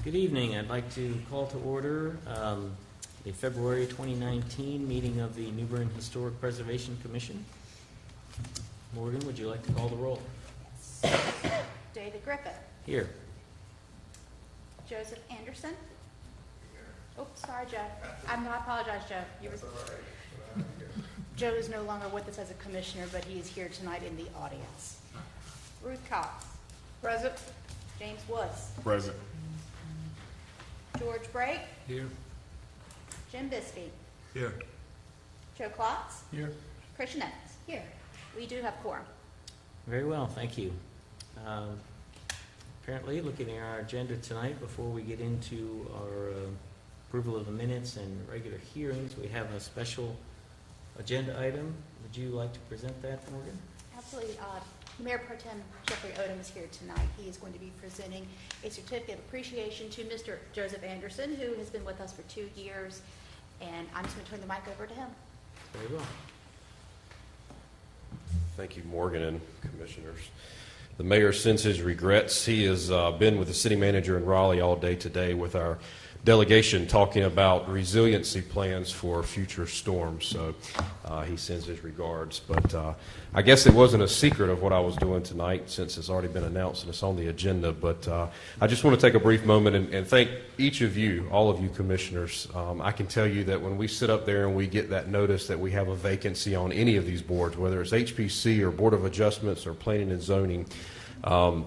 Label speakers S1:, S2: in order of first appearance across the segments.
S1: Good evening. I'd like to call to order the February 2019 meeting of the New Bern Historic Preservation Commission. Morgan, would you like to call the roll?
S2: David Griffith.
S1: Here.
S2: Joseph Anderson. Oops, sorry, Joe. I apologize, Joe. Joe is no longer with us as a commissioner, but he is here tonight in the audience. Ruth Cox. Present. James Woods.
S3: Present.
S2: George Brake.
S3: Here.
S2: Jim Biskey.
S3: Here.
S2: Joe Klotz.
S3: Here.
S2: Christian Evans. Here. We do have quorum.
S1: Very well, thank you. Apparently, looking at our agenda tonight, before we get into our approval of the minutes and regular hearings, we have a special agenda item. Would you like to present that, Morgan?
S2: Absolutely. Mayor Pro Tem Jeffrey Odom is here tonight. He is going to be presenting a certificate of appreciation to Mr. Joseph Anderson, who has been with us for 2 years. And I'm just going to turn the mic over to him.
S1: Very well.
S4: Thank you, Morgan and commissioners. The mayor sends his regrets. He has been with the city manager in Raleigh all day today with our delegation talking about resiliency plans for future storms. So he sends his regards. But I guess it wasn't a secret of what I was doing tonight since it's already been announced and it's on the agenda. But I just want to take a brief moment and thank each of you, all of you commissioners. I can tell you that when we sit up there and we get that notice that we have a vacancy on any of these boards, whether it's HPC or Board of Adjustments or Planning and Zoning,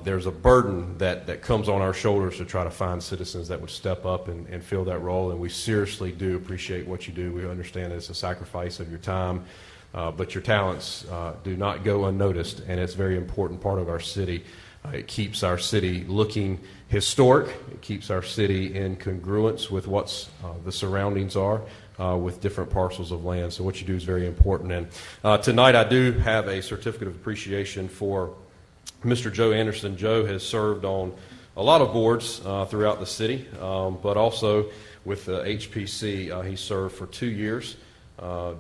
S4: there's a burden that comes on our shoulders to try to find citizens that would step up and fill that role, and we seriously do appreciate what you do. We understand it's a sacrifice of your time, but your talents do not go unnoticed, and it's a very important part of our city. It keeps our city looking historic. It keeps our city in congruence with what's the surroundings are with different parcels of land. So what you do is very important. And tonight I do have a certificate of appreciation for Mr. Joe Anderson. Joe has served on a lot of boards throughout the city, but also with the HPC. He served for 2 years,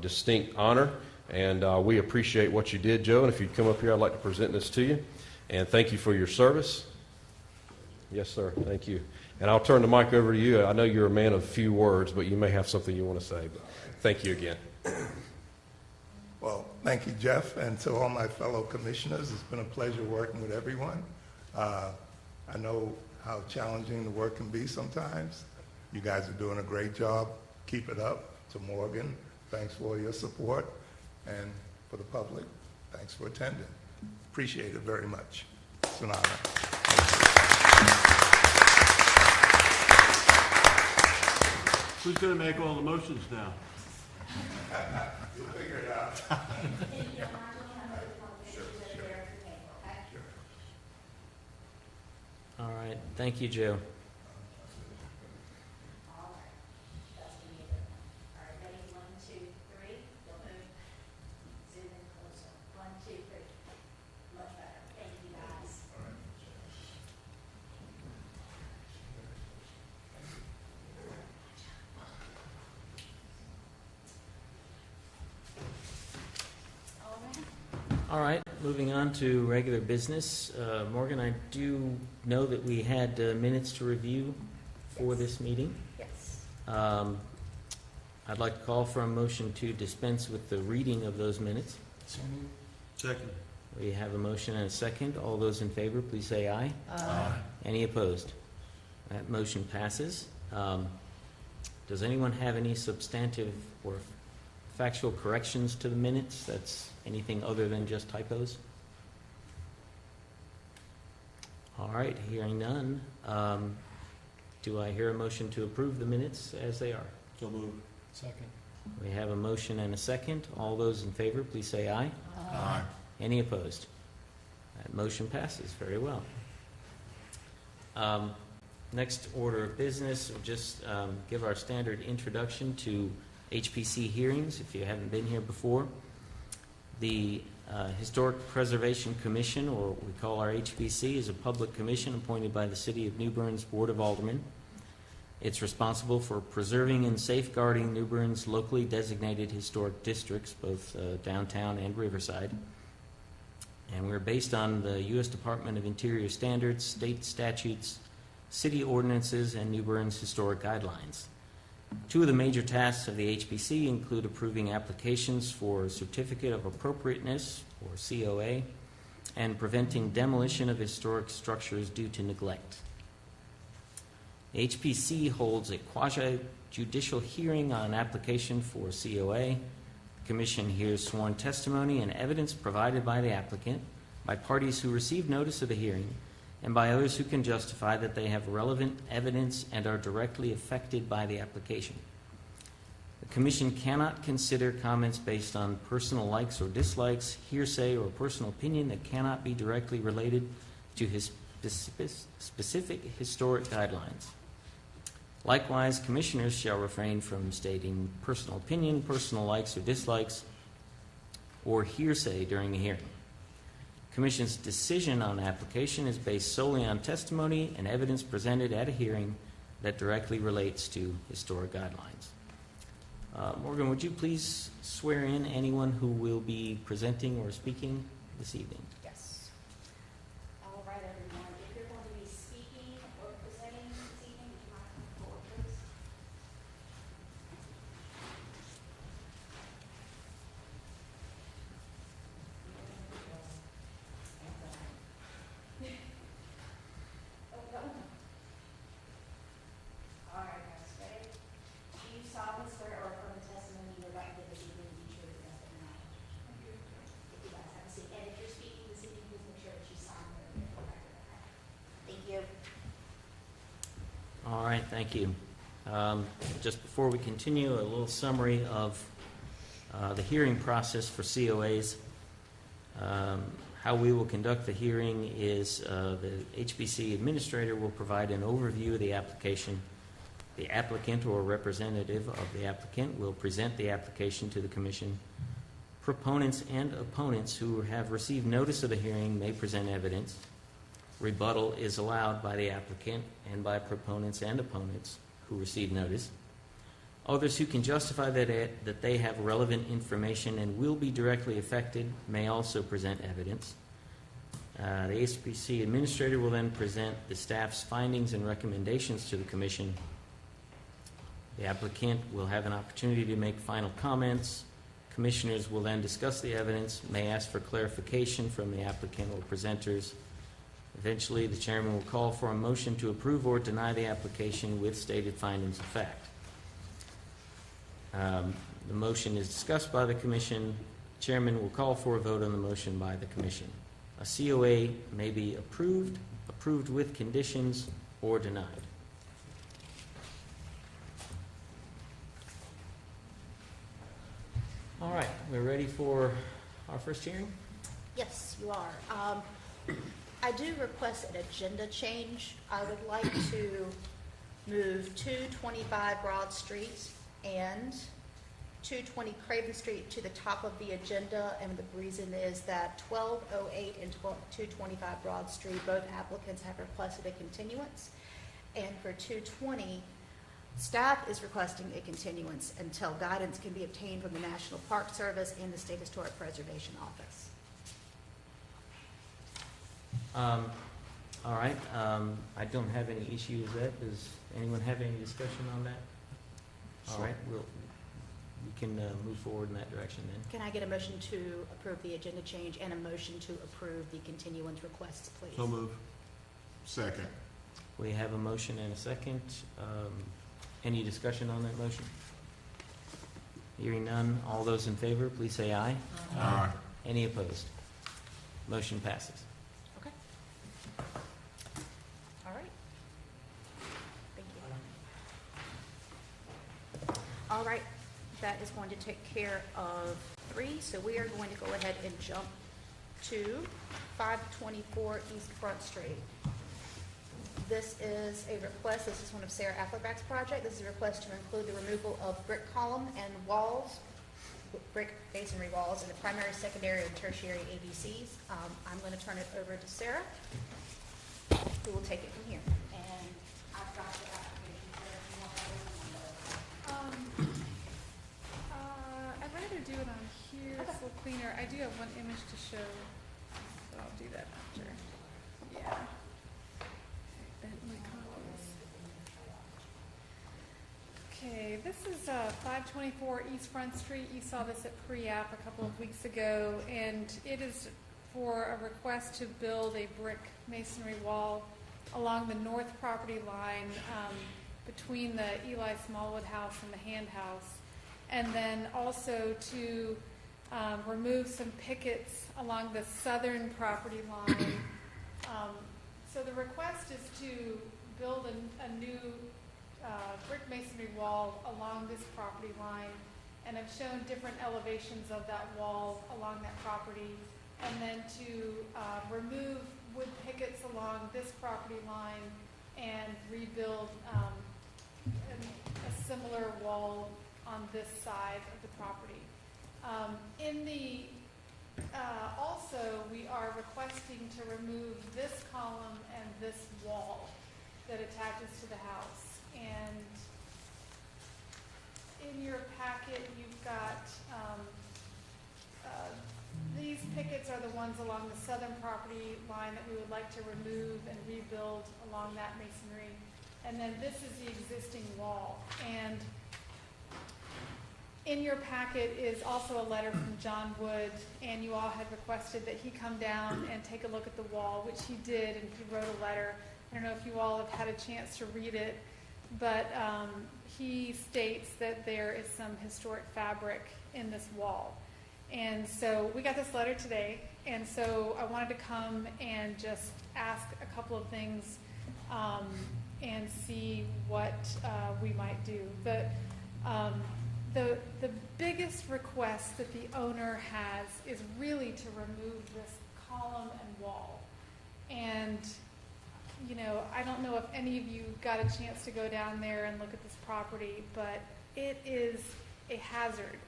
S4: distinct honor, and we appreciate what you did, Joe. And if you'd come up here, I'd like to present this to you. And thank you for your service. Yes, sir. Thank you. And I'll turn the mic over to you. I know you're a man of few words, but you may have something you want to say. But thank you again.
S3: Well, thank you, Jeff, and to all my fellow commissioners. It's been a pleasure working with everyone. I know how challenging the work can be sometimes. You guys are doing a great job. Keep it up. To Morgan, thanks for your support. And for the public, thanks for attending. Appreciate it very much. It's an honor.
S5: Who's going to make all the motions now?
S3: You'll figure it out.
S1: All right. Thank you, Joe. All right, moving on to regular business. Morgan, I do know that we had minutes to review for this meeting.
S2: Yes.
S1: I'd like to call for a motion to dispense with the reading of those minutes.
S5: Second.
S1: We have a motion and a second. All those in favor, please say aye.
S5: Aye.
S1: Any opposed? That motion passes. Does anyone have any substantive or factual corrections to the minutes? That's anything other than just typos? All right, hearing none. Do I hear a motion to approve the minutes as they are?
S5: So moved. Second.
S1: We have a motion and a second. All those in favor, please say aye.
S5: Aye.
S1: Any opposed? That motion passes very well. Next order of business, we'll just give our standard introduction to HPC hearings, if you haven't been here before. The Historic Preservation Commission, or what we call our HPC, is a public commission appointed by the City of New Bern's Board of Aldermen. It's responsible for preserving and safeguarding New Bern's locally designated historic districts, both downtown and Riverside. And we're based on the U.S. Department of Interior standards, state statutes, city ordinances, and New Bern's historic guidelines. Two of the major tasks of the HPC include approving applications for Certificate of Appropriateness, or COA, and preventing demolition of historic structures due to neglect. The HPC holds a quasi-judicial hearing on an application for COA. The Commission hears sworn testimony and evidence provided by the applicant, by parties who receive notice of the hearing, and by others who can justify that they have relevant evidence and are directly affected by the application. The Commission cannot consider comments based on personal likes or dislikes, hearsay, or personal opinion that cannot be directly related to his specific historic guidelines. Likewise, Commissioners shall refrain from stating personal opinion, personal likes or dislikes, or hearsay during the hearing. Commission's decision on application is based solely on testimony and evidence presented at a hearing that directly relates to historic guidelines. Morgan, would you please swear in anyone who will be presenting or speaking this evening?
S2: Yes. All right, everyone. If you're going to be speaking or presenting this evening, would you mind coming forward, please? All right, guys, ready? Do you solemnly swear or affirm the testimony you're about to give this evening to be true to the best of your knowledge? If you guys have a seat, and if you're speaking this evening, please make sure that you sign the record. Thank you.
S1: All right, thank you. Just before we continue, a little summary of the hearing process for COAs. How we will conduct the hearing is the HBC administrator will provide an overview of the application. The applicant or representative of the applicant will present the application to the Commission. Proponents and opponents who have received notice of the hearing may present evidence. Rebuttal is allowed by the applicant and by proponents and opponents who receive notice. Others who can justify that they have relevant information and will be directly affected may also present evidence. The HPC administrator will then present the staff's findings and recommendations to the Commission. The applicant will have an opportunity to make final comments. Commissioners will then discuss the evidence, may ask for clarification from the applicant or presenters. Eventually, the chairman will call for a motion to approve or deny the application with stated findings of fact. The motion is discussed by the Commission. Chairman will call for a vote on the motion by the Commission. A COA may be approved, approved with conditions, or denied. All right, we're ready for our first hearing?
S2: Yes, you are. I do request an agenda change. I would like to move 225 Broad Street and 220 Craven Street to the top of the agenda, and the reason is that 1208 and 225 Broad Street, both applicants have requested a continuance, and for 220, staff is requesting a continuance until guidance can be obtained from the National Park Service and the State Historic Preservation Office.
S1: All right, I don't have any issues with that. Does anyone have any discussion on that? All right, we can move forward in that direction then.
S2: Can I get a motion to approve the agenda change and a motion to approve the continuance requests, please?
S5: So move. Second.
S1: We have a motion and a second. Any discussion on that motion? Hearing none, all those in favor, please say aye.
S5: Aye.
S1: Any opposed? Motion passes.
S2: Okay. All right. Thank you. All right, that is going to take care of 3, so we are going to go ahead and jump to 524 East Front Street. This is a request, this is one of Sarah Afflerbach's project. This is a request to include the removal of brick column and walls, brick masonry walls in the primary, secondary, and tertiary ABCs. I'm going to turn it over to Sarah, who will take it from here. And I've got the application, Sarah, if you want that one.
S6: I'd rather do it on here, it's a little cleaner. I do have one image to show, but I'll do that after. Yeah. Bent my copy. This is 524 East Front Street. You saw this at pre-app a couple of weeks ago, and it is for a request to build a brick masonry wall along the north property line between the Eli Smallwood house and the Hand house, and then also to remove some pickets along the southern property line. So the request is to build a new brick masonry wall along this property line, and I've shown different elevations of that wall along that property, and then to remove wood pickets along this property line and rebuild a similar wall on this side of the property. Also, we are requesting to remove this column and this wall that attaches to the house. And in your packet, you've got these pickets are the ones along the southern property line that we would like to remove and rebuild along that masonry. And then this is the existing wall. And in your packet is also a letter from John Wood, and you all had requested that he come down and take a look at the wall, which he did, and he wrote a letter. I don't know if you all have had a chance to read it, but he states that there is some historic fabric in this wall. And so we got this letter today, and so I wanted to come and just ask a couple of things and see what we might do. The biggest request that the owner has is really to remove this column and wall. And, you know, I don't know if any of you got a chance to go down there and look at this property, but it is a hazard.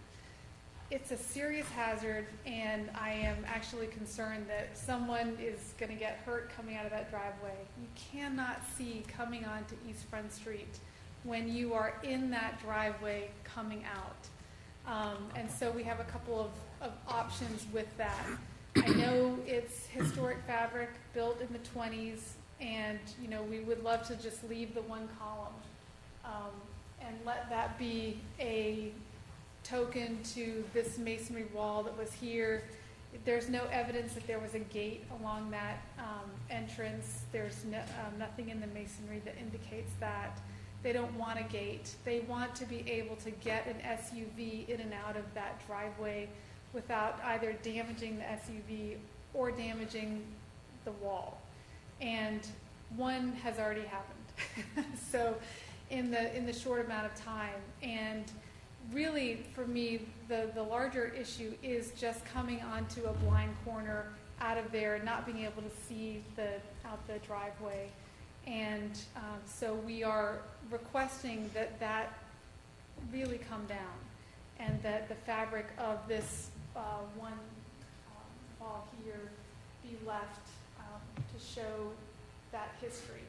S6: It's a serious hazard, and I am actually concerned that someone is going to get hurt coming out of that driveway. You cannot see coming onto East Front Street when you are in that driveway coming out. And so we have a couple of options with that. I know it's historic fabric built in the 20s, and you know we would love to just leave the one column and let that be a token to this masonry wall that was here. There's no evidence that there was a gate along that entrance. There's nothing in the masonry that indicates that. They don't want a gate. They want to be able to get an SUV in and out of that driveway without either damaging the SUV or damaging the wall. And one has already happened. So in the short amount of time. And really, for me, the larger issue is just coming onto a blind corner out of there, not being able to see out the driveway. And so we are requesting that really come down, and that the fabric of this one wall here be left to show that history.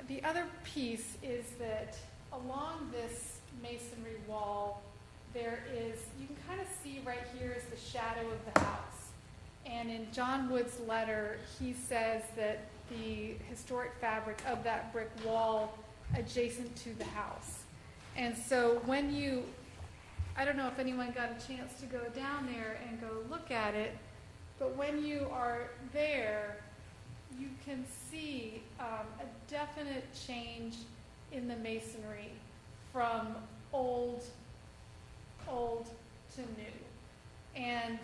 S6: The other piece is that along this masonry wall, there is, you can kind of see right here is the shadow of the house. And in John Wood's letter, he says that the historic fabric of that brick wall adjacent to the house. And so when I don't know if anyone got a chance to go down there and go look at it, but when you are there, you can see a definite change in the masonry from old to new. And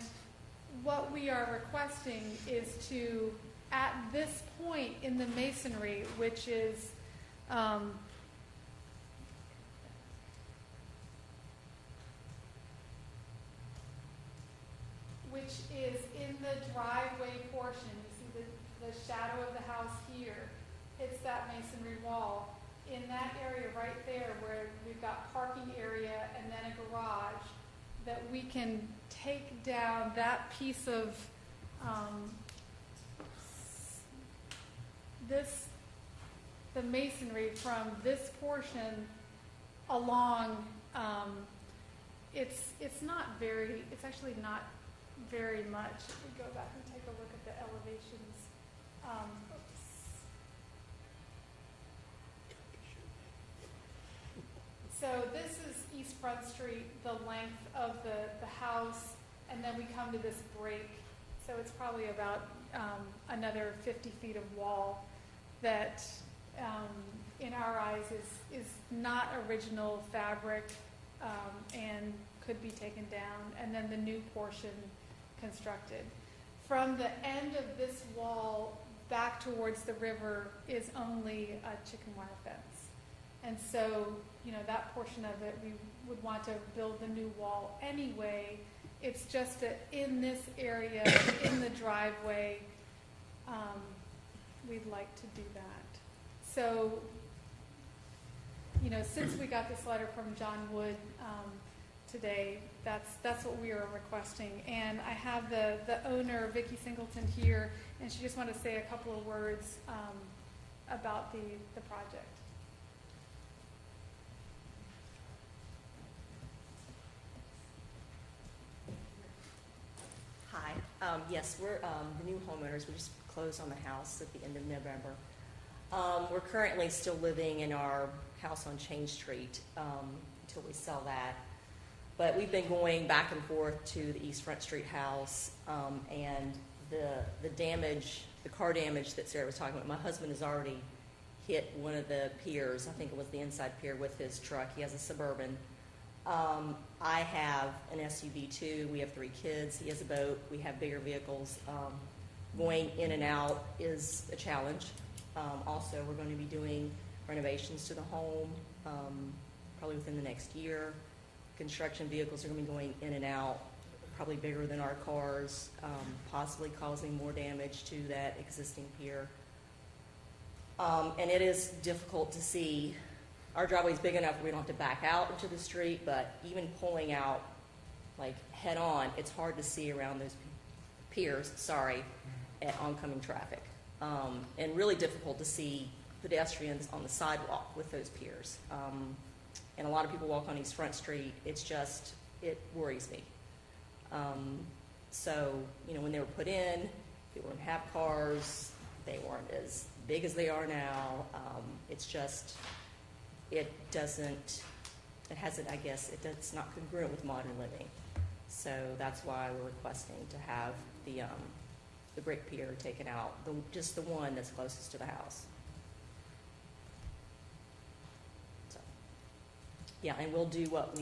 S6: what we are requesting is to, at this point in the masonry, which is in the driveway portion. You see the shadow of the house here hits that masonry wall. In that area right there where we've got parking area and then a garage, that we can take down that piece of the masonry from this portion along. It's actually not very much. If we go back and take a look at the elevations. So this is East Front Street, the length of the house, and then we come to this break. So it's probably about another 50 feet of wall that, in our eyes, is not original fabric and could be taken down, and then the new portion constructed. From the end of this wall back towards the river is only a chicken wire fence. And so, that portion of it, we would want to build the new wall anyway. It's just that in this area, in the driveway, we'd like to do that. So, since we got this letter from John Wood today, that's what we are requesting. And I have the owner, Vicki Singleton, here, and she just wanted to say a couple of words about the project.
S7: Hi. Yes, we're the new homeowners. We just closed on the house at the end of November. We're currently still living in our house on Chain Street until we sell that. But we've been going back and forth to the East Front Street house, and the damage, the car damage that Sarah was talking about, my husband has already hit one of the piers. I think it was the inside pier with his truck. He has a Suburban. I have an SUV too. We have 3 kids. He has a boat. We have bigger vehicles. Going in and out is a challenge. Also, we're going to be doing renovations to the home probably within the next year. Construction vehicles are going to be going in and out, probably bigger than our cars, possibly causing more damage to that existing pier. And it is difficult to see. Our driveway is big enough where we don't have to back out into the street, but even pulling out like head on, it's hard to see around those piers, at oncoming traffic. And really difficult to see pedestrians on the sidewalk with those piers. And a lot of people walk on East Front Street. It worries me. So, when they were put in, people didn't have cars. They weren't as big as they are now. It's not congruent with modern living. So that's why we're requesting to have the brick pier taken out, just the one that's closest to the house. So, yeah, and we'll do what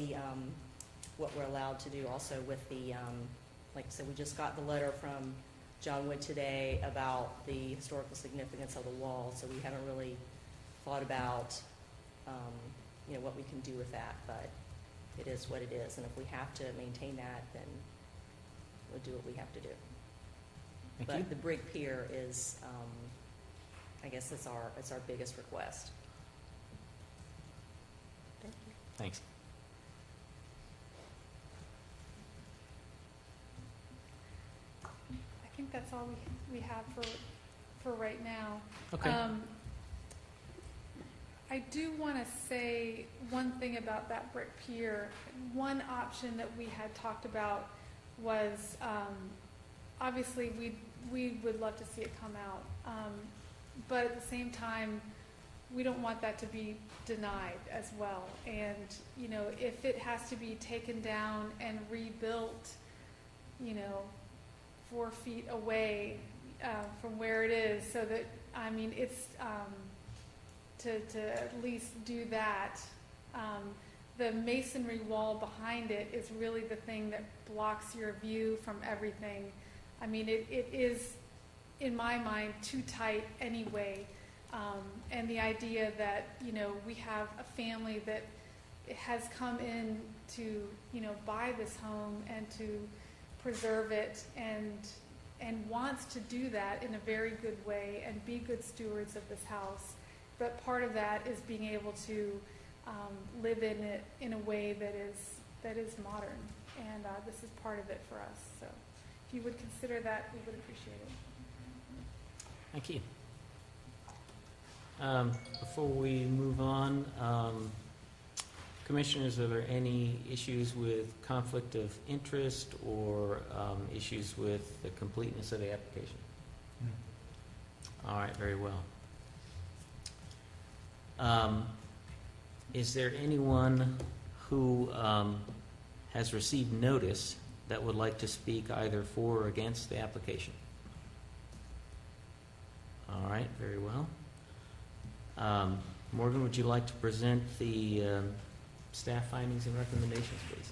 S7: we're allowed to do also with the, like I said, we just got the letter from John Wood today about the historical significance of the wall, so we haven't really thought about, what we can do with that, but it is what it is, and if we have to maintain that, then we'll do what we have to do.
S1: Thank you.
S7: The brick pier is, I guess it's our biggest request. Thank you.
S1: Thanks.
S6: I think that's all we have for right now.
S1: Okay.
S6: I do want to say one thing about that brick pier. One option that we had talked about was, obviously we would love to see it come out, but at the same time, we don't want that to be denied as well. And if it has to be taken down and rebuilt, 4 feet away from where it is, so that it's to at least do that. The masonry wall behind it is really the thing that blocks your view from everything. It is, in my mind, too tight anyway. And the idea that, we have a family that has come in to, buy this home and to preserve it and wants to do that in a very good way and be good stewards of this house. But part of that is being able to live in it in a way that is modern, and this is part of it for us. So, if you would consider that, we would appreciate it.
S1: Thank you. Before we move on, Commissioners, are there any issues with conflict of interest or issues with the completeness of the application? All right, very well. Is there anyone who has received notice that would like to speak either for or against the application? All right, very well. Morgan, would you like to present the staff findings and recommendations, please?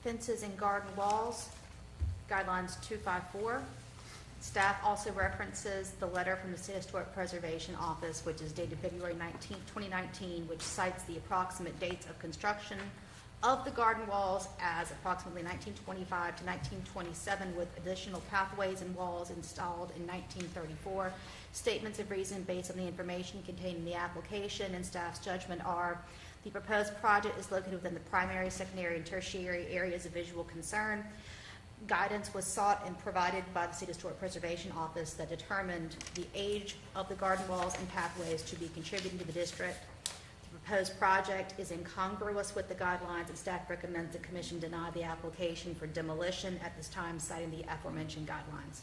S2: Fences and garden walls, guidelines 254. Staff also references the letter from the State Historic Preservation Office, which is dated February 19, 2019, which cites the approximate dates of construction of the garden walls as approximately 1925 to 1927, with additional pathways and walls installed in 1934. Statements of reason based on the information contained in the application and staff's judgment are: the proposed project is located within the primary, secondary, and tertiary areas of visual concern. Guidance was sought and provided by the State Historic Preservation Office that determined the age of the garden walls and pathways to be contributing to the district. The proposed project is incongruous with the guidelines, and staff recommends the Commission deny the application for demolition at this time, citing the aforementioned guidelines.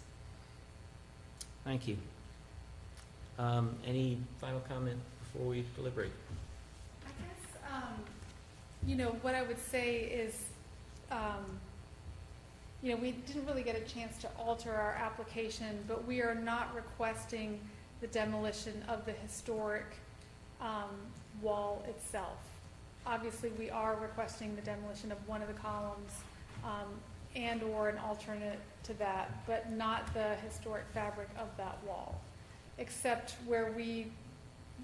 S1: Thank you. Any final comment before we deliberate?
S6: I guess, what I would say is, we didn't really get a chance to alter our application, but we are not requesting the demolition of the historic wall itself. Obviously, we are requesting the demolition of one of the columns and or an alternate to that, but not the historic fabric of that wall, except where we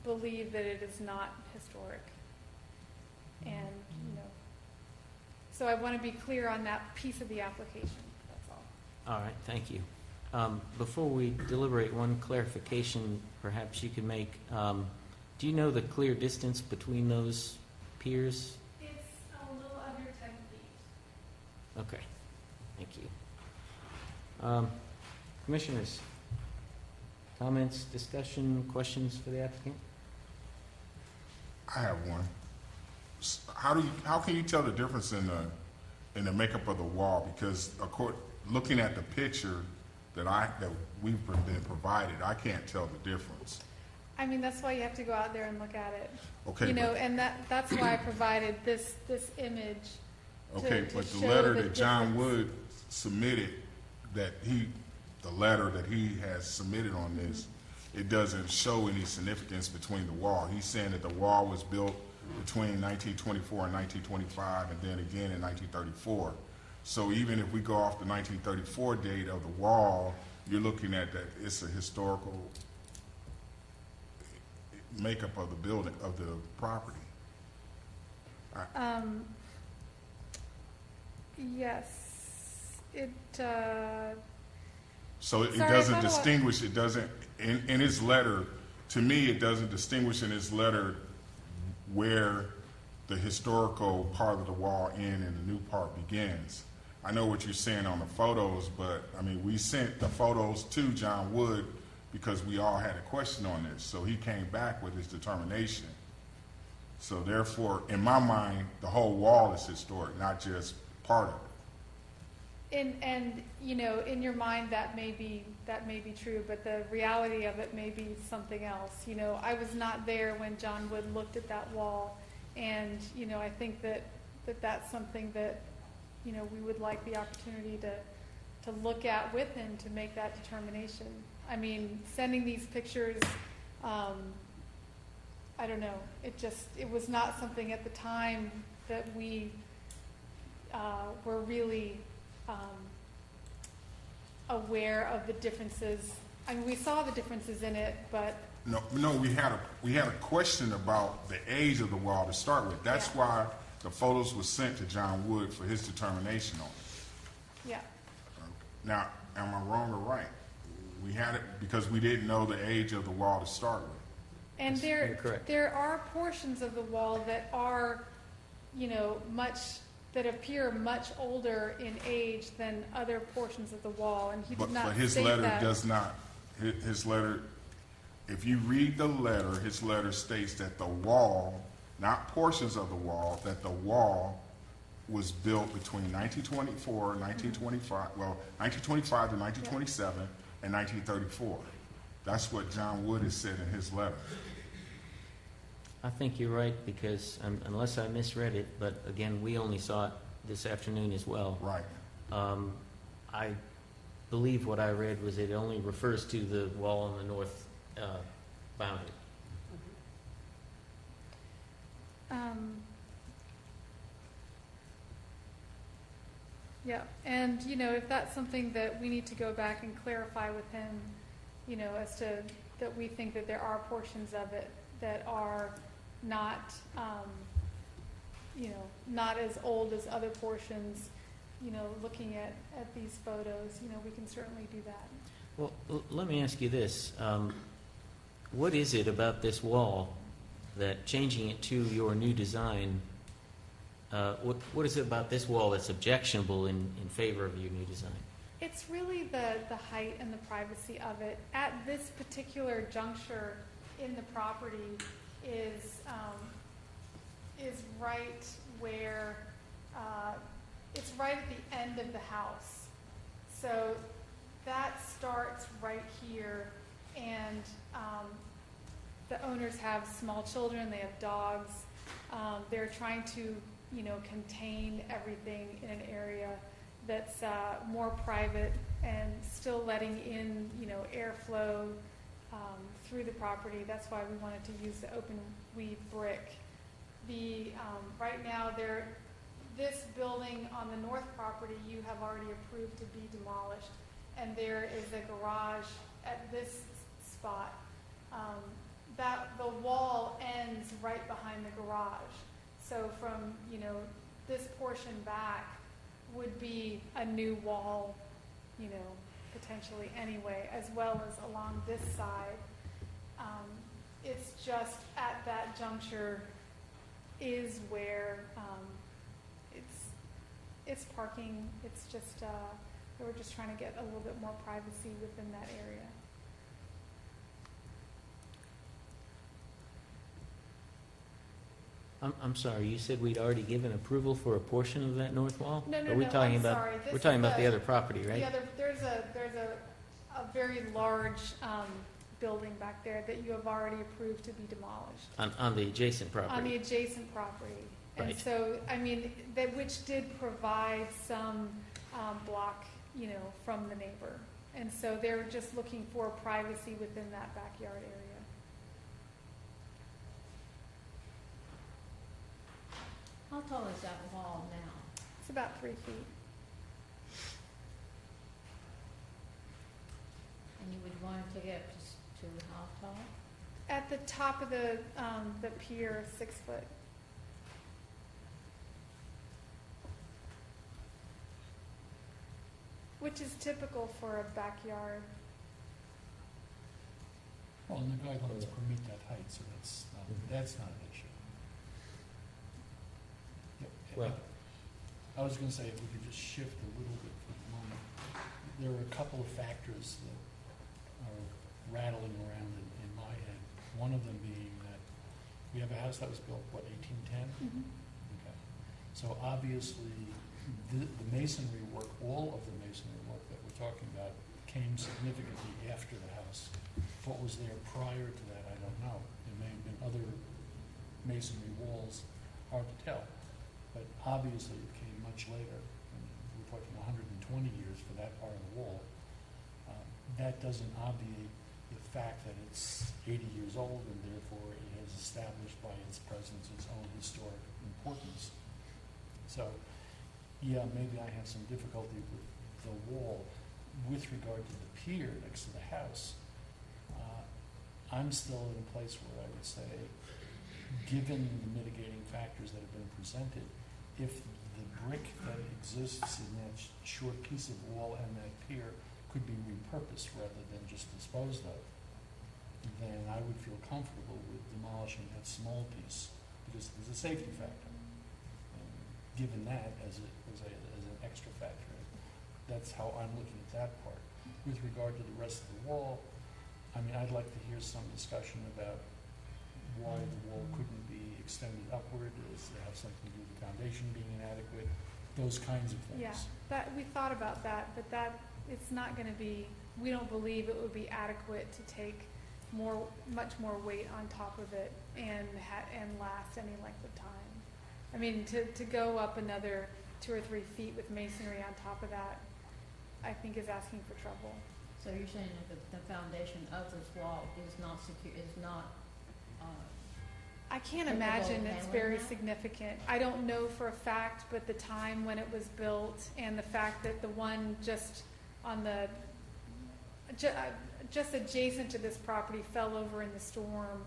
S6: believe that it is not historic. And, so I want to be clear on that piece of the application, that's all.
S1: All right, thank you. Before we deliberate, one clarification perhaps you can make. Do you know the clear distance between those piers?
S6: It's a little under 10 feet.
S1: Okay, thank you. Commissioners, comments, discussion, questions for the applicant?
S8: I have one. How can you tell the difference in the makeup of the wall? Because looking at the picture that we've been provided, I can't tell the difference.
S6: I mean, that's why you have to go out there and look at it.
S8: Okay.
S6: And that's why I provided this image.
S8: Okay,
S6: to
S8: but the
S6: show
S8: letter
S6: the
S8: that John
S6: difference.
S8: Wood submitted, the letter that he has submitted on this, it doesn't show any significance between the wall. He's saying that the wall was built between 1924 and 1925, and then again in 1934. So even if we go off the 1934 date of the wall, you're looking at that it's a historical makeup of the building, of the property.
S6: Yes, it.
S8: So it
S6: Sorry,
S8: doesn't
S6: how do I-
S8: distinguish. It doesn't in his letter. To me, it doesn't distinguish in his letter where the historical part of the wall ends and the new part begins. I know what you're saying on the photos, but I mean, we sent the photos to John Wood because we all had a question on this. So he came back with his determination. So therefore, in my mind, the whole wall is historic, not just part of it.
S6: And in your mind that may be true, but the reality of it may be something else. I was not there when John Wood looked at that wall, and I think that's something that we would like the opportunity to look at with him to make that determination. I mean, sending these pictures, I don't know. It was not something at the time that we were really aware of the differences. I mean, we saw the differences in it, but
S8: No, we had a question about the age of the wall to start with. That's
S6: Yeah.
S8: why the photos were sent to John Wood for his determination on it.
S6: yeah.
S8: Now, am I wrong or right? We had it because we didn't know the age of the wall to start with.
S6: And
S1: Yes, you're correct.
S6: there are portions of the wall that are, that appear much older in age than other portions of the wall, and he did not
S8: But his
S6: state
S8: letter
S6: that.
S8: does not. His letter, if you read the letter, his letter states that the wall, not portions of the wall, that the wall was built between 1924 and 1925, 1925 to 1927 and 1934. That's what John Wood has said in his letter.
S1: I think you're right, because unless I misread it, but again, we only saw it this afternoon as well.
S8: Right.
S1: I believe what I read was it only refers to the wall on the north boundary.
S6: Yeah, and, you know, if that's something that we need to go back and clarify with him, you know, as to, that we think that there are portions of it that are not, you know, not as old as other portions, you know, looking at these photos, you know, we can certainly do that.
S1: Well, let me ask you this. What is it about this wall that, changing it to your new design, what is it about this wall that's objectionable in favor of your new design?
S6: It's really the height and the privacy of it. At this particular juncture in the property is right where, it's right at the end of the house. So that starts right here, and the owners have small children, they have dogs. They're trying to, you know, contain everything in an area that's more private and still letting in, you know, airflow through the property. That's why we wanted to use the open weave brick. Right now, this building on the north property you have already approved to be demolished, and there is a garage at this spot. That the wall ends right behind the garage. So from, you know, this portion back would be a new wall, you know, potentially anyway, as well as along this side. It's just at that juncture is where it's parking. It's just we're just trying to get a little bit more privacy within that area.
S1: I'm sorry, you said we'd already given approval for a portion of that north wall?
S6: No,
S1: Are we talking
S6: I'm
S1: about,
S6: sorry.
S1: we're talking about the other property, right?
S6: There's a very large building back there that you have already approved to be demolished.
S1: On the adjacent property?
S6: On the adjacent property. And
S1: Right.
S6: so, I mean, which did provide some block, you know, from the neighbor. And so they're just looking for privacy within that backyard area.
S9: How tall is that wall now?
S6: It's about 3 feet.
S9: And you would want to get to how tall?
S6: At the top of the pier, 6 foot. Which is typical for a backyard.
S10: Well, and the guidelines permit that height, so that's not an issue. Yep.
S1: Well-
S10: I was gonna say, if we could just shift a little bit for the moment. There are a couple of factors that are rattling around in my head. One of them being that we have a house that was built, what, 1810? Okay. So obviously, the masonry work, all of the masonry work that we're talking about came significantly after the house. What was there prior to that, I don't know. There may have been other masonry walls, hard to tell. But obviously, it came much later. I mean, we're talking 120 years for that part of the wall. That doesn't obviate the fact that it's 80 years old, and therefore it has established by its presence its own historic importance. So, yeah, maybe I have some difficulty with the wall. With regard to the pier next to the house, I'm still in a place where I would say, given the mitigating factors that have been presented, if the brick that exists in that short piece of wall and that pier could be repurposed rather than just disposed of, then I would feel comfortable with demolishing that small piece, because there's a safety factor. And given that as an extra factor, that's how I'm looking at that part. With regard to the rest of the wall, I mean, I'd like to hear some discussion about why the wall couldn't be extended upward. Does it have something to do with the foundation being inadequate? Those kinds of things.
S6: Yeah, we thought about that, but it's not going to be we don't believe it would be adequate to take much more weight on top of it and last any length of time. I mean, to go up another 2 or 3 feet with masonry on top of that, I think is asking for trouble.
S9: So you're saying that the foundation of this wall is not secure, is not,
S6: I can't
S9: capable of
S6: imagine it's
S9: handling
S6: very
S9: that?
S6: significant. I don't know for a fact, but the time when it was built and the fact that the one just on the, just adjacent to this property fell over in the storm,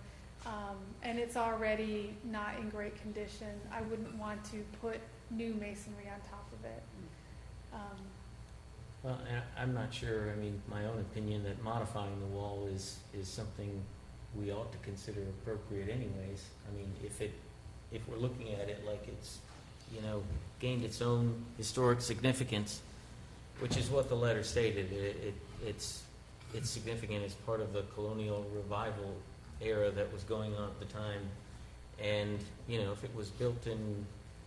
S6: and it's already not in great condition. I wouldn't want to put new masonry on top of it.
S1: Well, and I'm not sure, I mean, my own opinion that modifying the wall is something we ought to consider appropriate anyways. I mean, if we're looking at it like it's, gained its own historic significance, which is what the letter stated, it's significant as part of the colonial revival era that was going on at the time. And, if it was built in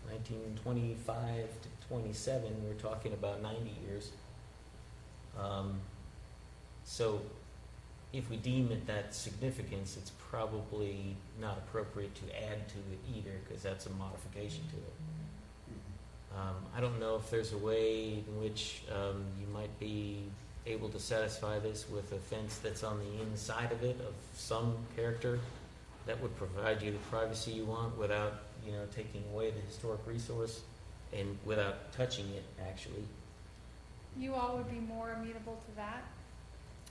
S1: 1925 to 27, we're talking about 90 years. So if we deem it that significance, it's probably not appropriate to add to it either, because that's a modification to it. I don't know if there's a way in which you might be able to satisfy this with a fence that's on the inside of it of some character that would provide you the privacy you want without, taking away the historic resource and without touching it, actually.
S6: You all would be more amenable to that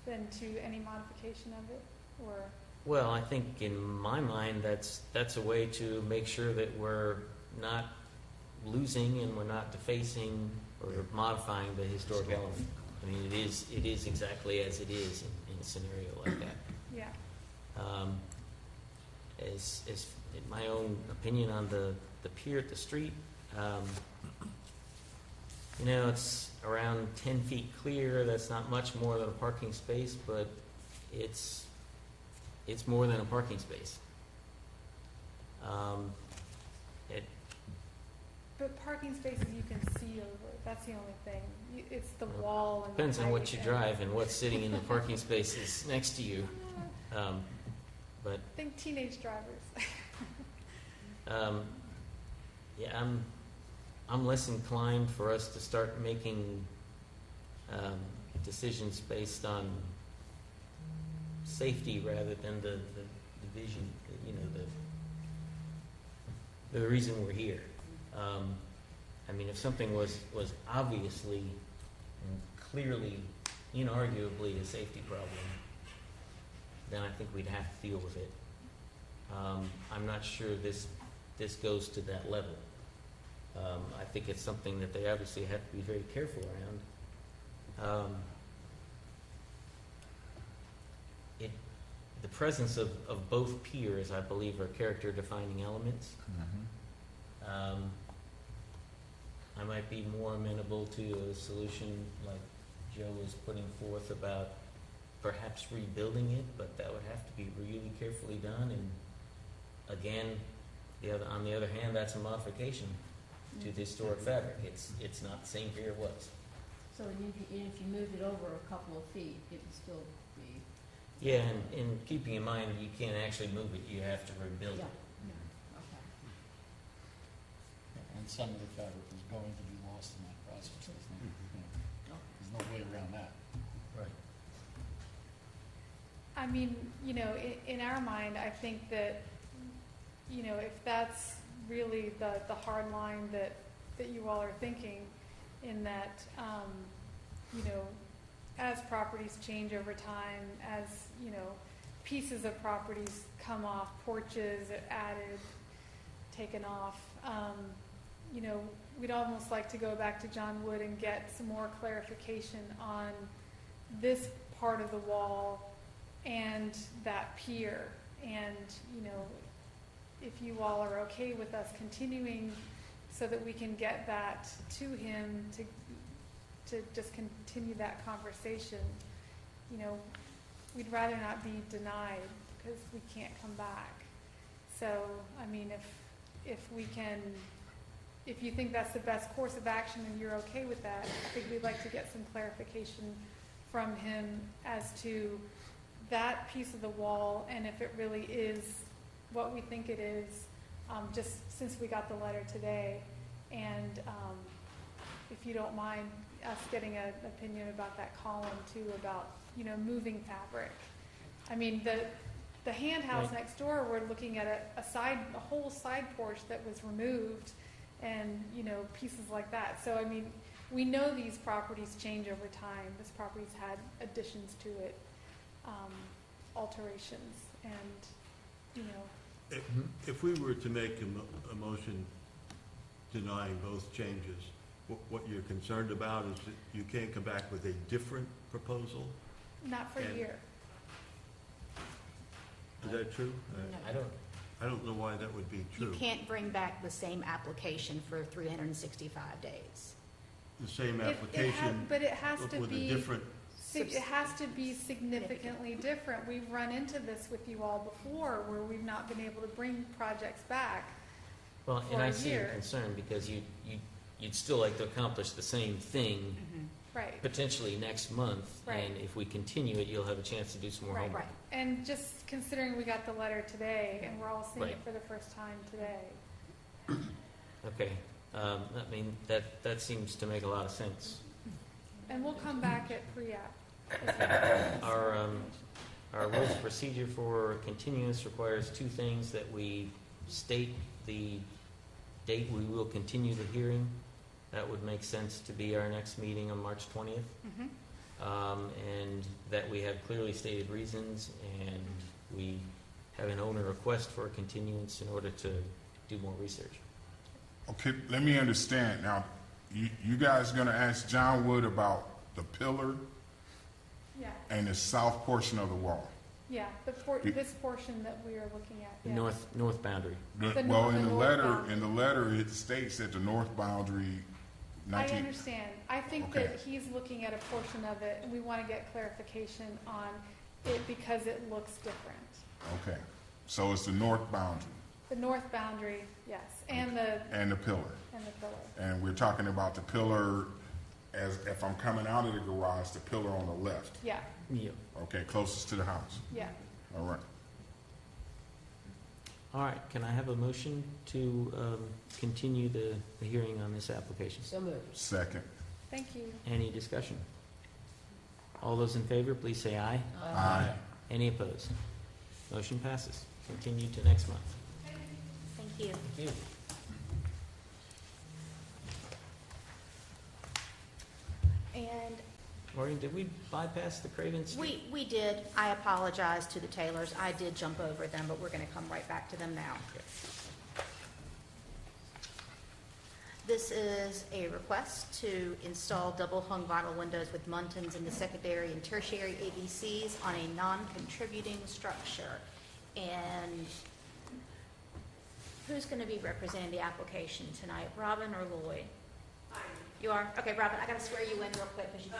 S6: than to any modification of it, or?
S1: Well, I think in my mind, that's a way to make sure that we're not losing and we're not defacing or modifying the historic element. I mean, it is exactly as it is in a scenario like that.
S6: Yeah.
S1: As in my own opinion on the pier at the street, it's around 10 feet clear. That's not much more than a parking space, but it's more than a parking space.
S6: But parking spaces you can see over. That's the only thing. It's the wall and
S1: Depends
S6: the
S1: on what
S6: height
S1: you
S6: and-
S1: drive and what's sitting in the parking spaces next to you. But
S6: I think teenage drivers.
S1: yeah, I'm less inclined for us to start making decisions based on safety rather than the vision, the reason we're here. I mean, if something was obviously and clearly, inarguably a safety problem, then I think we'd have to deal with it. I'm not sure this goes to that level. I think it's something that they obviously have to be very careful around. The presence of both piers, I believe, are character-defining elements. I might be more amenable to a solution like Joe is putting forth about perhaps rebuilding it, but that would have to be really carefully done. And again, on the other hand, that's a modification to the historic fabric. It's not the same pier it was.
S9: so if you moved it over a couple of feet, it would still be,
S1: Yeah, and keeping in mind you can't actually move it, you have to rebuild
S9: yeah,
S1: it.
S9: okay.
S10: And some of the fabric is going to be lost in that process. There's no way around that.
S1: Right.
S6: I mean, in our mind, I think that, if that's really the hard line that you all are thinking, in that, as properties change over time, as, pieces of properties come off, porches are added, taken off, we'd almost like to go back to John Wood and get some more clarification on this part of the wall and that pier. And, if you all are okay with us continuing so that we can get that to him to just continue that conversation, we'd rather not be denied because we can't come back. So, I mean, if you think that's the best course of action and you're okay with that, I think we'd like to get some clarification from him as to that piece of the wall and if it really is what we think it is, just since we got the letter today. And if you don't mind us getting an opinion about that column too, about, you know, moving fabric. I mean, the hand house
S1: Right.
S6: next door, we're looking at a whole side porch that was removed and, you know, pieces like that. So, I mean, we know these properties change over time. This property's had additions to it, alterations, and, you know.
S5: If we were to make a motion denying both changes, what you're concerned about is that you can't come back with a different proposal?
S6: Not for a
S5: And-
S6: year.
S5: Is that true? I don't know why that would be
S2: You
S5: true.
S2: can't bring back the same application for 365 days.
S5: The same
S6: But
S5: application
S6: it has to
S5: with a
S6: be,
S5: different,
S6: it has to be significantly different. We've run into this with you all before, where we've not been able to bring projects back.
S1: Well,
S6: For
S1: and I
S6: a
S1: see your
S6: year.
S1: concern, because you'd still like to accomplish the same thing
S6: Right.
S1: potentially next month.
S6: Right.
S1: And if we continue it, you'll have a chance to do some more
S6: Right.
S1: homework.
S2: Right.
S6: And just considering we got the letter today, and we're all seeing it
S1: Right.
S6: for the first time today.
S1: Okay, I mean, that seems to make a lot of sense.
S6: And we'll come back at pre-app.
S1: Our rules of procedure for continuance requires two things: that we state the date we will continue the hearing. That would make sense to be our next meeting on March 20th. And that we have clearly stated reasons, and we have an owner request for a continuance in order to do more research.
S8: Okay, let me understand. Now, you guys gonna ask John Wood about the pillar
S6: Yeah,
S8: and the south portion of the wall?
S6: yeah, this portion that we are looking at,
S1: The
S6: yeah.
S1: north boundary.
S8: Well,
S6: the
S8: in the
S6: north
S8: letter,
S6: boundary.
S8: it states that the north boundary,
S6: I understand. I think
S8: Okay.
S6: that he's looking at a portion of it, and we want to get clarification on it because it looks different.
S8: okay, so it's the north boundary
S6: The north boundary, yes, and the
S8: and the pillar.
S6: pillar.
S8: And we're talking about the pillar as if I'm coming out of the garage, the pillar on the left,
S6: Yeah,
S1: Yeah.
S8: okay, closest to the house.
S6: yeah.
S8: All right.
S1: All right, can I have a motion to continue the hearing on this application?
S9: So moved.
S8: Second.
S6: Thank you.
S1: Any discussion? All those in favor, please say aye.
S8: Aye.
S1: Any opposed? Motion passes. Continue to next month.
S2: Thank you.
S1: Thank you.
S2: And
S1: Maureen, did we bypass the Craven St?
S2: we did, I apologize to the Taylors. I did jump over them, but we're going to come right back to them now.
S1: Okay.
S2: This is a request to install double-hung vinyl windows with muntins in the secondary and tertiary ABCs on a non-contributing structure. And who's going to be representing the application tonight, Robin or Lloyd? You are? Okay, Robin, I got to swear you in real quick because you.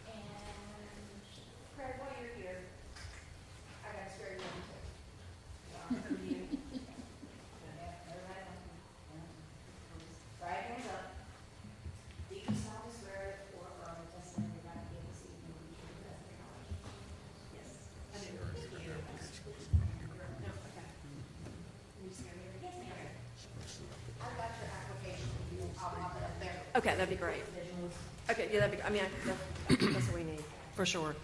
S2: And Craig, while you're here, I got to swear you in too. Right hands up. Do you solemnly swear or affirm the testimony you're about to give this evening will be true to the best of your knowledge? Yes. I do. No, okay. Can you swear me? Yes, ma'am. I've got your application. I'll pop it up there.
S7: Okay, that'd be great. Okay, yeah, that'd be, I mean, that's what we need, for sure.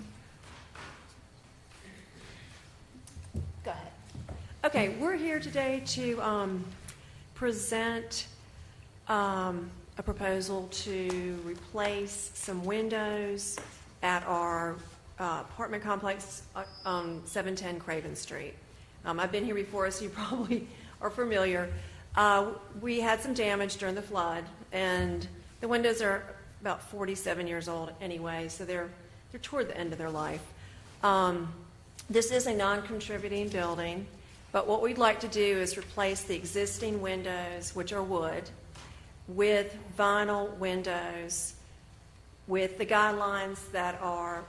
S2: Go ahead.
S7: Okay, we're here today to present a proposal to replace some windows at our apartment complex on 710 Craven Street. I've been here before, so you probably are familiar. We had some damage during the flood, and the windows are about 47 years old anyway, so they're toward the end of their life. This is a non-contributing building, but what we'd like to do is replace the existing windows, which are wood, with vinyl windows with the guidelines that are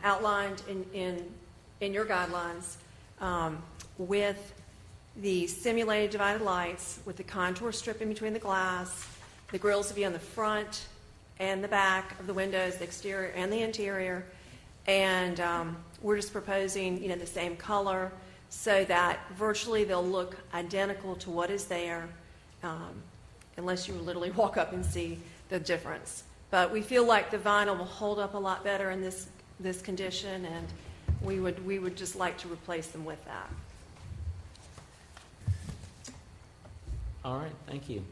S7: outlined in your guidelines, with the simulated divided lights, with the contour strip in between the glass. The grills will be on the front
S11: and the back of the windows, the exterior and the interior. And we're just proposing, you know, the same color so that virtually they'll look identical to what is there, unless you literally walk up and see the difference. But we feel like the vinyl will hold up a lot better in this condition, and we would just like to replace them with that.
S1: All right, thank you.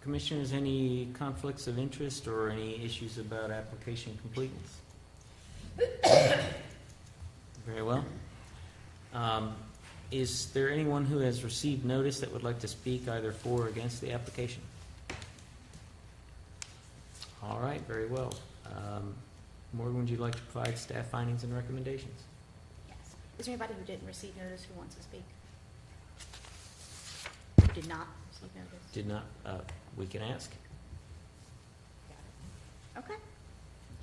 S1: Commissioners, any conflicts of interest or any issues about application completeness? Very well. Is there anyone who has received notice that would like to speak either for or against the application? All right, very well. Morgan, would you like to provide staff findings and recommendations?
S2: Yes. Is there anybody who didn't receive notice who wants to speak? Who did not receive notice?
S1: Did not, we can ask.
S2: Okay.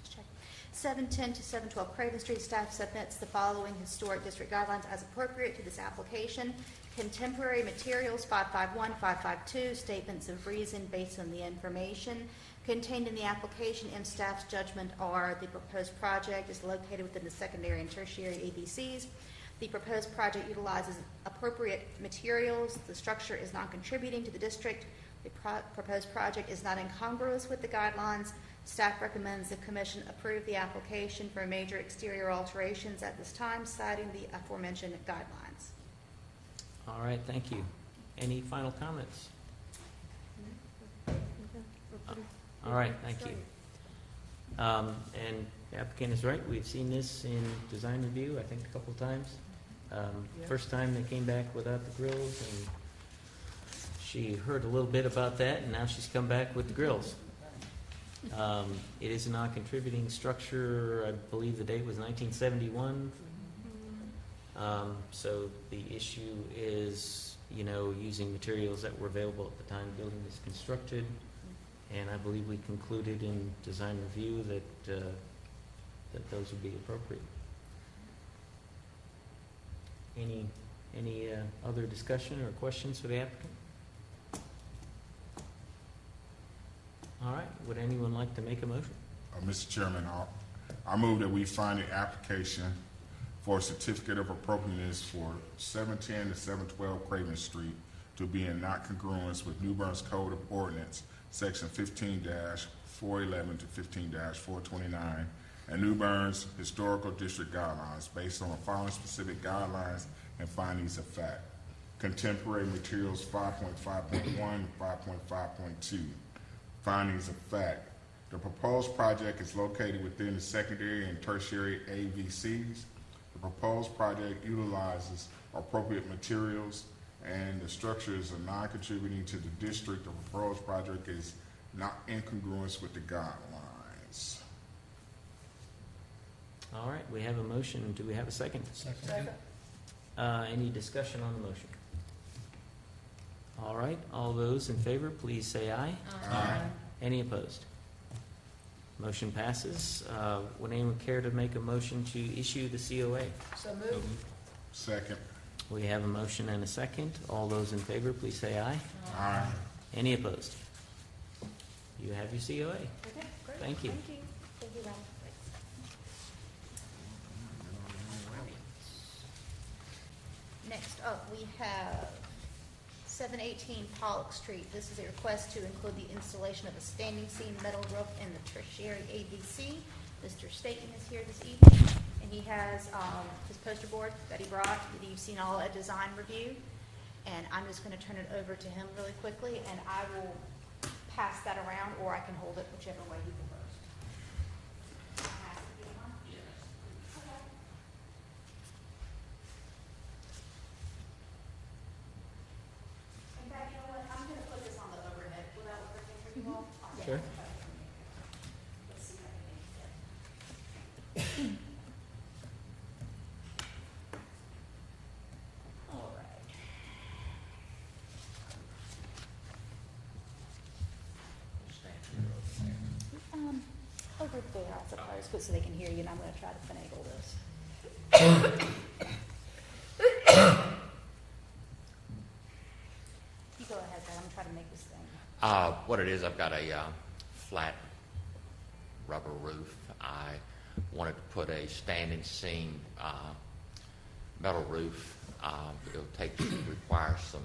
S2: Just check. 710 to 712 Craven Street, staff submits the following historic district guidelines as appropriate to this application. Contemporary materials 551, 552, statements of reason based on the information contained in the application and staff's judgment are the proposed project is located within the secondary and tertiary ABCs. The proposed project utilizes appropriate materials. The structure is non-contributing to the district. The proposed project is not incongruous with the guidelines. Staff recommends the Commission approve the application for major exterior alterations at this time, citing the aforementioned guidelines.
S1: All right, thank you. Any final comments? All right, thank you. And the applicant is right. We've seen this in design review, I think, a couple of times. First time they came back without the grills, and she heard a little bit about that, and now she's come back with the grills. It is a non-contributing structure. I believe the date was 1971. So the issue is, you know, using materials that were available at the time the building was constructed. And I believe we concluded in design review that that those would be appropriate. Any other discussion or questions for the applicant? All right. Would anyone like to make a motion?
S8: Mr. Chairman, I move that we find the application for a certificate of appropriateness for 710 to 712 Craven Street to be in not congruence with New Bern's Code of Ordinance, Section 15-411 to 15-429, and New Bern's Historical District Guidelines based on the following specific guidelines and findings of fact. Contemporary materials 5.5.1, 5.5.2. Findings of fact. The proposed project is located within the secondary and tertiary AVCs. The proposed project utilizes appropriate materials, and the structures are non-contributing to the district. The proposed project is not in congruence with the guidelines.
S1: All right. We have a motion. Do we have a second?
S10: Second.
S1: Any discussion on the motion? All right. All those in favor, please say aye.
S8: Aye.
S1: Any opposed? Motion passes. Would anyone care to make a motion to issue the COA?
S9: So moved.
S8: Second.
S1: We have a motion and a second. All those in favor, please say aye.
S8: Aye.
S1: Any opposed? You have your COA.
S2: Okay, great.
S1: Thank you.
S2: Thank you. Thank you, Ralph. Next up, we have 718 Pollock Street. This is a request to include the installation of a standing seam metal roof in the tertiary ABC. Mr. Staton is here this evening, and he has his poster board that he brought that you've seen all at design review. And I'm just going to turn it over to him really quickly, and I will pass that around, or I can hold it, whichever way you prefer. In fact, you know what? I'm going to put this on the overhead. Will that work for you all?
S1: Sure.
S2: Let's see if I can make it fit. All right. Over there, I suppose, but so they can hear you, and I'm going to try to finagle this. You go ahead, Ben. I'm going to try to make this thing.
S12: What it is, I've got a flat rubber roof. I wanted to put a standing seam metal roof. It'll require some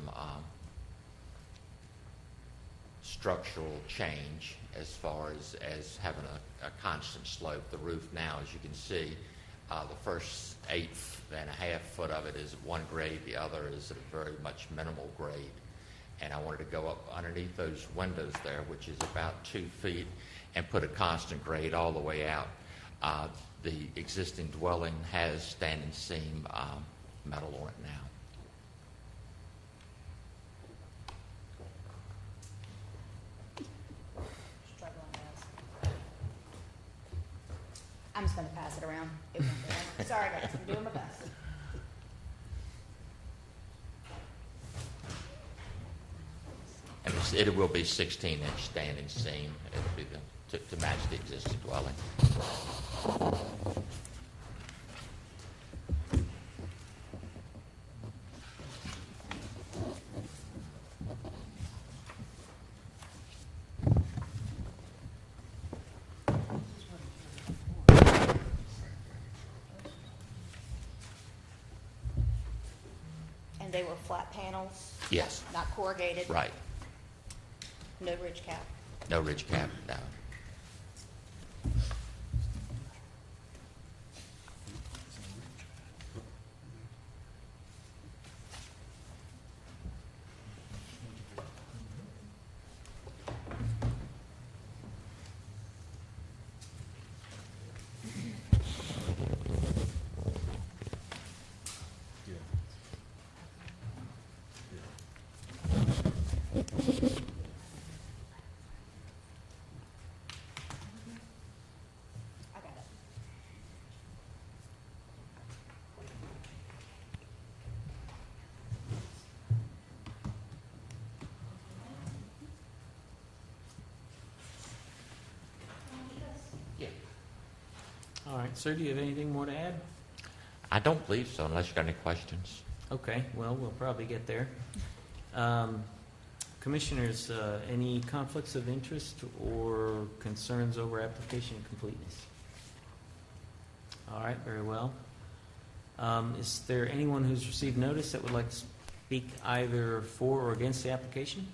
S12: structural change as far as having a constant slope. The roof now, as you can see, the first 8.5 foot of it is at one grade, the other is at a very much minimal grade. And I wanted to go up underneath those windows there, which is about 2 feet, and put a constant grade all the way out. The existing dwelling has standing seam metal on it now.
S2: I'm just gonna pass it around. It won't be long. Sorry guys, I'm doing my best.
S12: And it will be 16-inch standing seam. It'll be to match the existing dwelling.
S2: And they were flat panels?
S12: Yes.
S2: Not corrugated?
S12: Right.
S2: No ridge cap?
S12: No ridge cap, no.
S2: I got it.
S12: Yeah.
S1: All right, sir, do you have anything more to add?
S12: I don't believe so, unless you got any questions.
S1: Okay, well, we'll probably get there. Commissioners, any conflicts of interest or concerns over application completeness? All right, very well. Is there anyone who's received notice that would like to speak either for or against the application?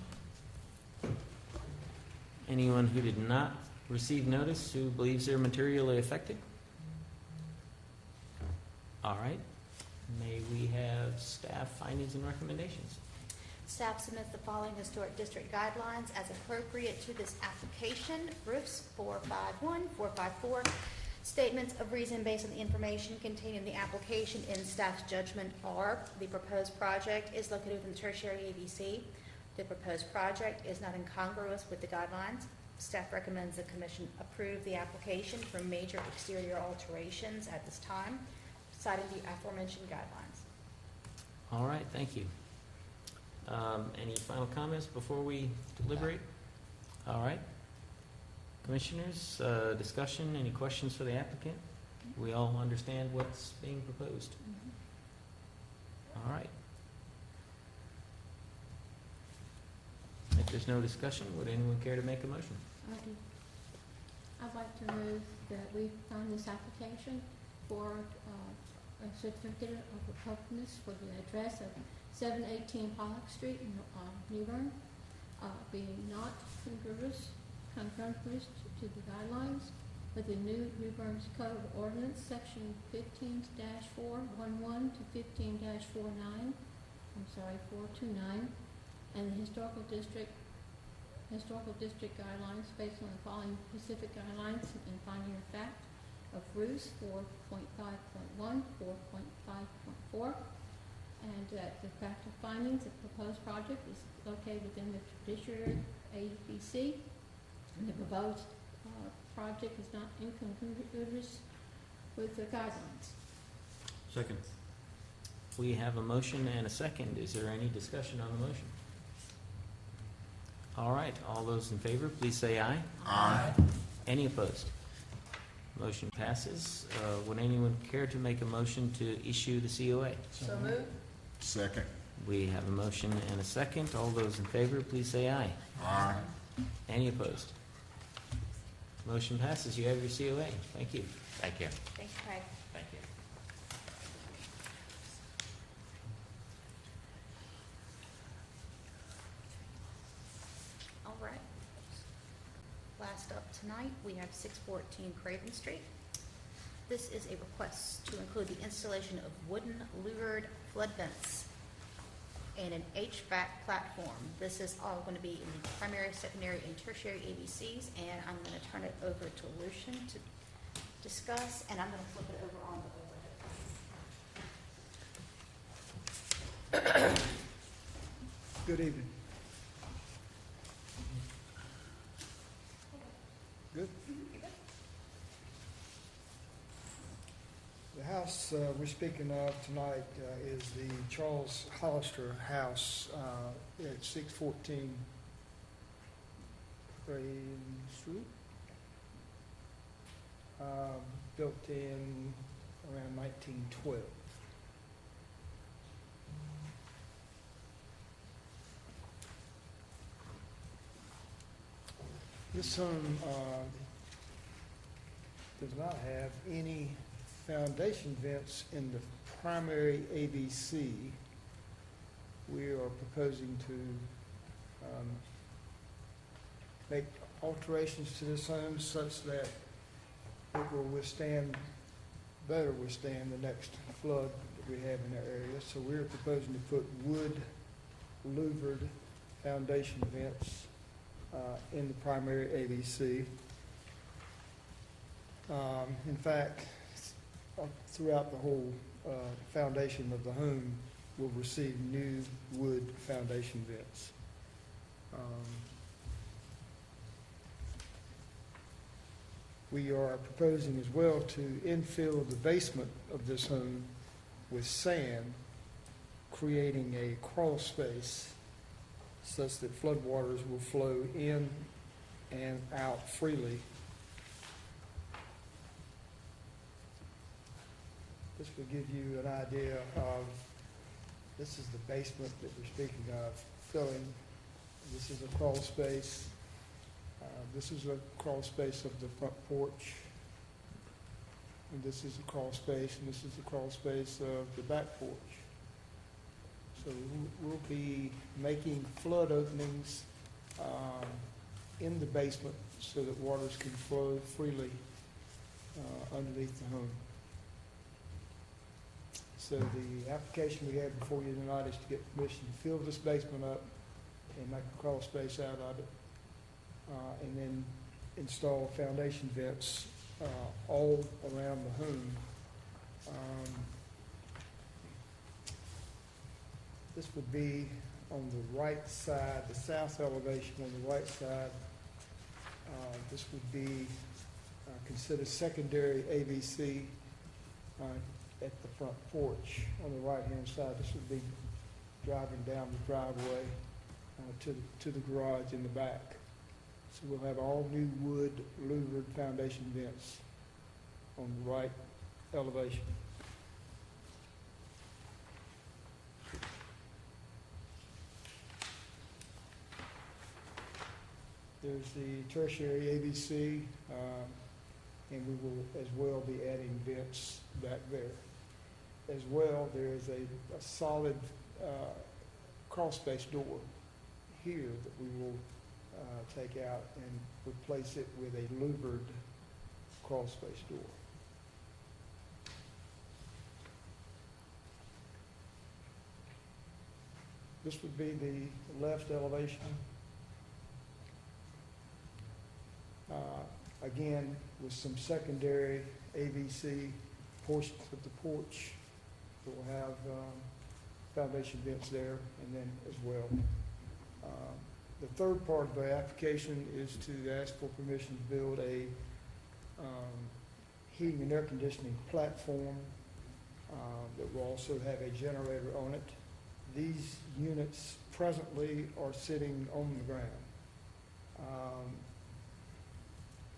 S1: Anyone who did not receive notice who believes they're materially affected? All right. May we have staff findings and recommendations?
S2: Staff submits the following historic district guidelines as appropriate to this application. Roofs 451, 454. Statements of reason based on the information contained in the application in staff's judgment are: the proposed project is located within the tertiary ABC. The proposed project is not incongruous with the guidelines. Staff recommends the commission approve the application for major exterior alterations at this time, citing the aforementioned guidelines.
S1: All right, thank you. Any final comments before we deliberate? All right. Commissioners, discussion, any questions for the applicant? We all understand what's being proposed. All right. If there's no discussion, would anyone care to make a motion?
S9: I do. I'd like to move that we find this application for a certificate of appropriateness for the address of 718 Pollock Street in New Bern, being not congruous to the guidelines with the new New Bern's Code of Ordinance, Section 15-411 to 15-49. 429, and the historical district guidelines based on the following specific guidelines and finding of fact of roofs 4.5.1, 4.5.4, and that the fact of findings of proposed project is located within the tertiary ABC, and the proposed project is not incongruous with the guidelines.
S5: Second.
S1: We have a motion and a second. Is there any discussion on the motion? All right, all those in favor, please say aye.
S8: Aye.
S1: Any opposed? Motion passes. Would anyone care to make a motion to issue the COA?
S9: So moved.
S8: Second.
S1: We have a motion and a second. All those in favor, please say aye.
S8: Aye.
S1: Any opposed? Motion passes. You have your COA. Thank you.
S12: Thank you.
S7: Thanks, Craig.
S12: Thank you.
S2: All right. Last up tonight, we have 614 Craven Street. This is a request to include the installation of wooden louvered flood vents and an HVAC platform. This is all going to be in the primary, secondary, and tertiary ABCs, and I'm going to turn it over to Lucian to discuss, and I'm going to flip it over on the overhead.
S13: Good evening. Good. The house we're speaking of tonight is the Charles Hollister house at 614 Craven Street, built in around 1912. This home does not have any foundation vents in the primary ABC. We are proposing to make alterations to this home such that it will better withstand the next flood that we have in that area. So we're proposing to put wood louvered foundation vents in the primary ABC. In fact, throughout the whole foundation of the home will receive new wood foundation vents. We are proposing as well to infill the basement of this home with sand, creating a crawl space such that floodwaters will flow in and out freely. This will give you an idea of, this is the basement that we're speaking of, filling. This is a crawl space. This is a crawl space of the front porch. And this is a crawl space, and this is the crawl space of the back porch. So we'll be making flood openings in the basement so that waters can flow freely underneath the home. So the application we have before you tonight is to get permission to fill this basement up and make a crawl space out of it, and then install foundation vents all around the home. This would be on the right side, the south elevation on the right side. This would be considered secondary ABC at the front porch on the right-hand side. This would be driving down the driveway to the garage in the back. So we'll have all new wood louvered foundation vents on the right elevation. There's the tertiary ABC, and we will as well be adding vents back there. As well, there is a solid crawl space door here that we will take out and replace it with a louvered crawl space door. This would be the left elevation. Again, with some secondary ABC portions of the porch. We'll have foundation vents there and then as well. The third part of the application is to ask for permission to build a heating and air conditioning platform that will also have a generator on it. These units presently are sitting on the ground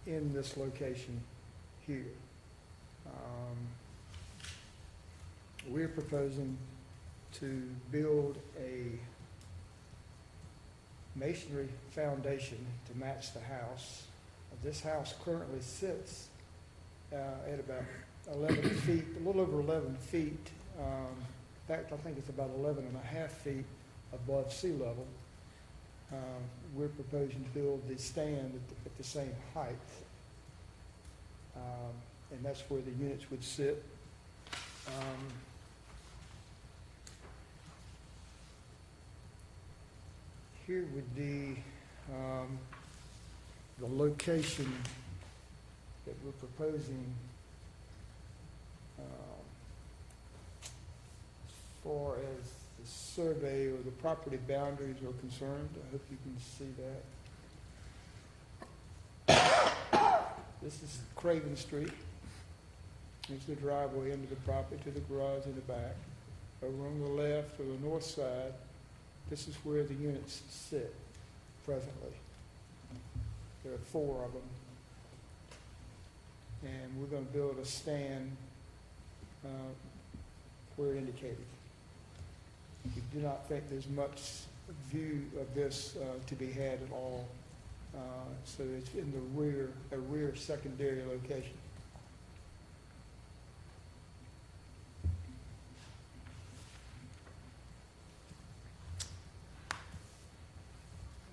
S13: in this location here. We're proposing to build a masonry foundation to match the house. This house currently sits at about 11 feet, a little over 11 feet. In fact, I think it's about 11 and a half feet above sea level. We're proposing to build the stand at the same height. And that's where the units would sit. Here would be the location that we're proposing as far as the survey or the property boundaries are concerned. I hope you can see that. This is Craven Street. There's the driveway into the property to the garage in the back. Over on the left or the north side, this is where the units sit presently. There are 4 of them. And we're going to build a stand where indicated. We do not think there's much view of this to be had at all. So it's in the a rear secondary location.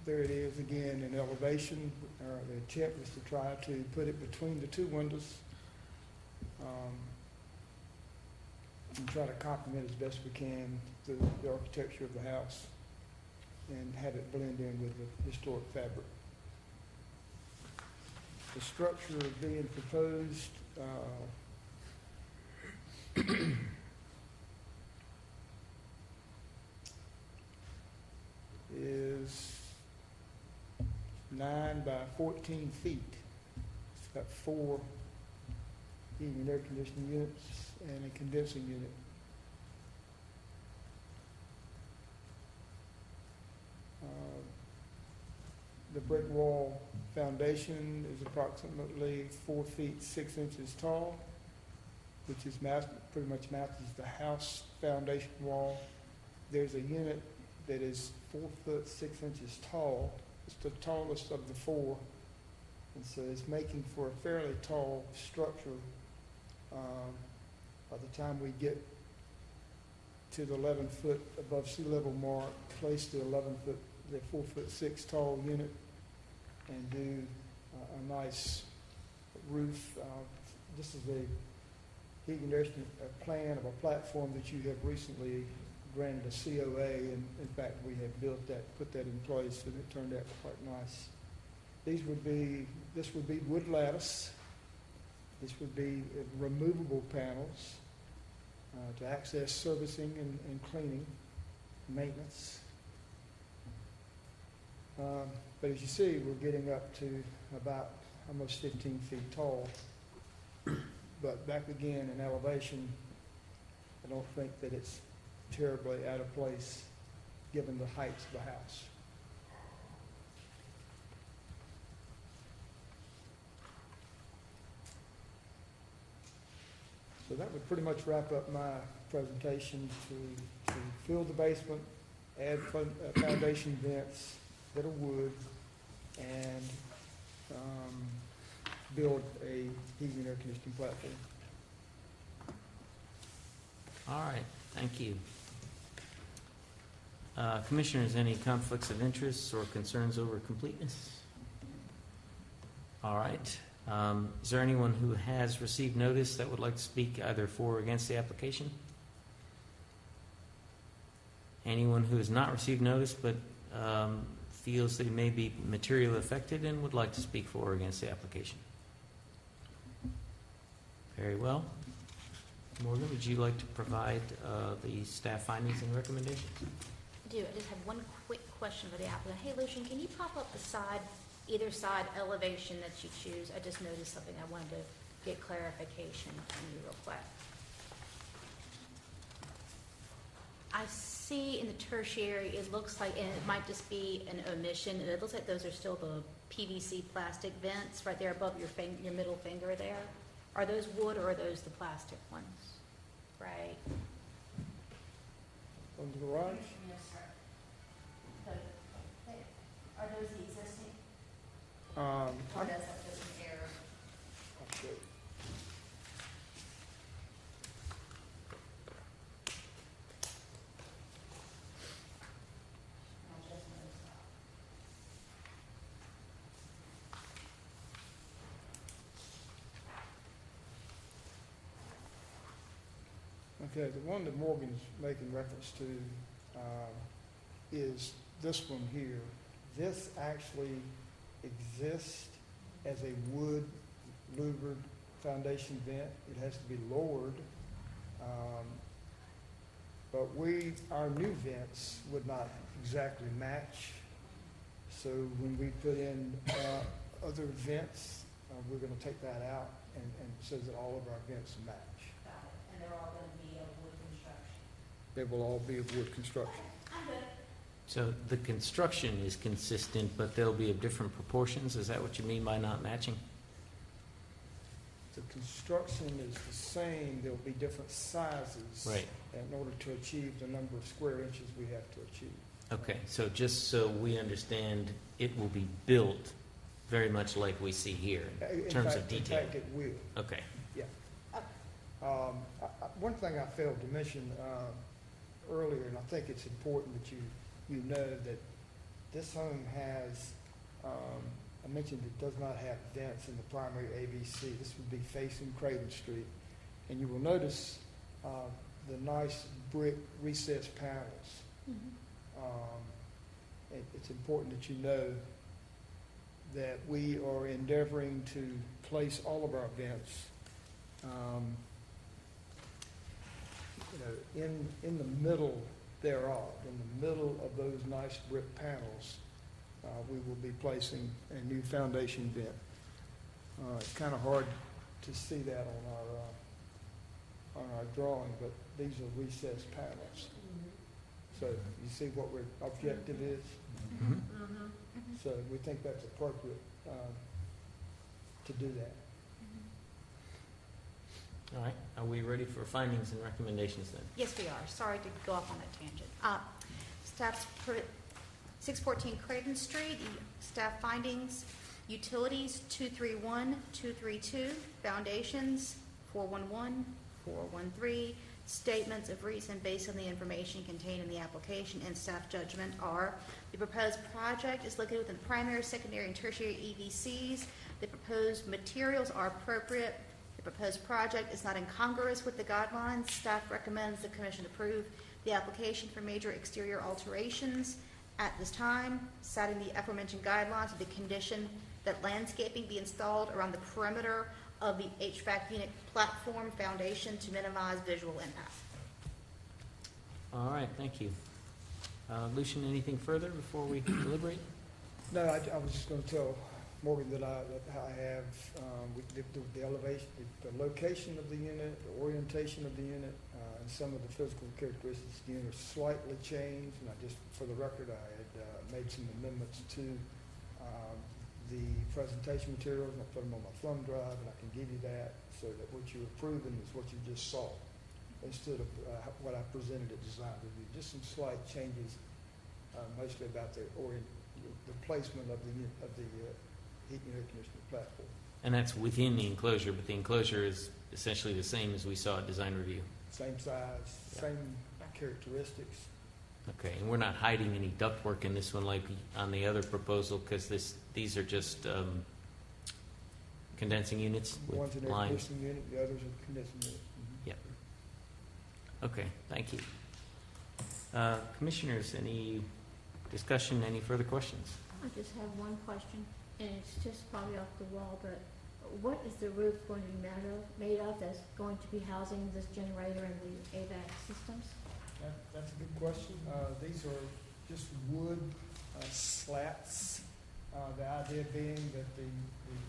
S13: There it is again in elevation. The attempt is to try to put it between the 2 windows and try to complement as best we can the architecture of the house and have it blend in with the historic fabric. The structure being proposed is 9 by 14 feet. It's got 4 heating and air conditioning units and a condensing unit. The brick wall foundation is approximately 4 feet 6 inches tall, which is pretty much matches the house foundation wall. There's a unit that is 4 foot 6 inches tall. It's the tallest of the 4, and so it's making for a fairly tall structure. By the time we get to the 11 foot above sea level mark, place the 4 foot 6 tall unit, and do a nice roof. This is a heating and air conditioning plan of a platform that you have recently granted a COA, and in fact we have built that, put that in place, and it turned out quite nice. This would be wood lattice. This would be removable panels to access servicing and cleaning, maintenance. But as you see, we're getting up to about almost 15 feet tall. But back again in elevation, I don't think that it's terribly out of place given the heights of the house. So that would pretty much wrap up my presentation to fill the basement, add foundation vents that are wood, and build a heating and air conditioning platform.
S1: All right, thank you. Commissioners, any conflicts of interest or concerns over completeness? All right. Is there anyone who has received notice that would like to speak either for or against the application? Anyone who has not received notice but feels they may be materially affected and would like to speak for or against the application? Very well. Morgan, would you like to provide the staff findings and recommendations?
S2: I do. I just have one quick question for the applicant. Hey, Lucian, can you pop up the either side elevation that you choose? I just noticed something I wanted to get clarification from you real quick. I see in the tertiary, it looks like, and it might just be an omission, it looks like those are still the PVC plastic vents right there above your middle finger there. Are those wood or are those the plastic ones? Right.
S13: On the garage?
S2: Yes, sir. Are those the existing,
S13: I'll
S2: or does that just an error?
S13: show you.
S2: I'll just notice that.
S13: Okay, the one that Morgan's making reference to is this one here. This actually exists as a wood louvered foundation vent. It has to be lowered. But our new vents would not exactly match. So when we put in other vents, we're going to take that out and so that all of our vents match.
S2: Got it. And they're all going to be of wood construction.
S13: They will all be of wood construction.
S2: I'm good.
S1: So the construction is consistent, but they'll be of different proportions? Is that what you mean by not matching?
S13: The construction is the same, there'll be different sizes.
S1: Right.
S13: In order to achieve the number of square inches we have to achieve.
S1: Okay, so just so we understand, it will be built very much like we see here in terms of detail?
S13: In fact, it will.
S1: Okay.
S13: One thing I failed to mention earlier, and I think it's important that you know that this home has, I mentioned it does not have vents in the primary ABC. This would be facing Craven Street. And you will notice the nice brick recessed panels. It's important that you know that we are endeavoring to place all of our vents in the middle thereof, in the middle of those nice brick panels. We will be placing a new foundation vent. It's kind of hard to see that on our drawing, but these are recessed panels. So you see what our objective is?
S1: Mhm.
S13: So we think that's appropriate to do that.
S1: All right, are we ready for findings and recommendations then?
S2: Yes, we are. Sorry to go off on that tangent. Staff's 614 Craven Street, staff findings, utilities 231, 232, foundations 411, 413, statements of reason based on the information contained in the application and staff judgment are: the proposed project is located within primary, secondary, and tertiary EVCs. The proposed materials are appropriate. The proposed project is not incongruous with the guidelines. Staff recommends the commission approve the application for major exterior alterations at this time, citing the aforementioned guidelines with the condition that landscaping be installed around the perimeter of the HVAC unit platform foundation to minimize visual impact.
S1: All right, thank you. Lucian, anything further before we deliberate?
S13: No, I was just going to tell Morgan that I have the elevation, the location of the unit, the orientation of the unit, and some of the physical characteristics of the unit slightly changed. And I just, for the record, I had made some amendments to the presentation materials, and I put them on my thumb drive, and I can give you that, so that what you're approving is what you just saw, instead of what I presented at design review. Just some slight changes, mostly about the placement of the heat and air conditioning platform.
S1: And that's within the enclosure, but the enclosure is essentially the same as we saw at design review.
S13: Same size, same characteristics.
S1: Okay, and we're not hiding any ductwork in this one like on the other proposal, because these are just condensing units
S13: One's
S1: with
S13: an air
S1: lines.
S13: conditioning unit, the other's a condensing unit.
S1: Yep. Okay, thank you. Commissioners, any discussion, any further questions?
S9: I just have one question, and it's just probably off the wall, but what is the roof going to be made of that's going to be housing this generator and the AVAC systems?
S13: That's a good question. These are just wood slats. The idea being that the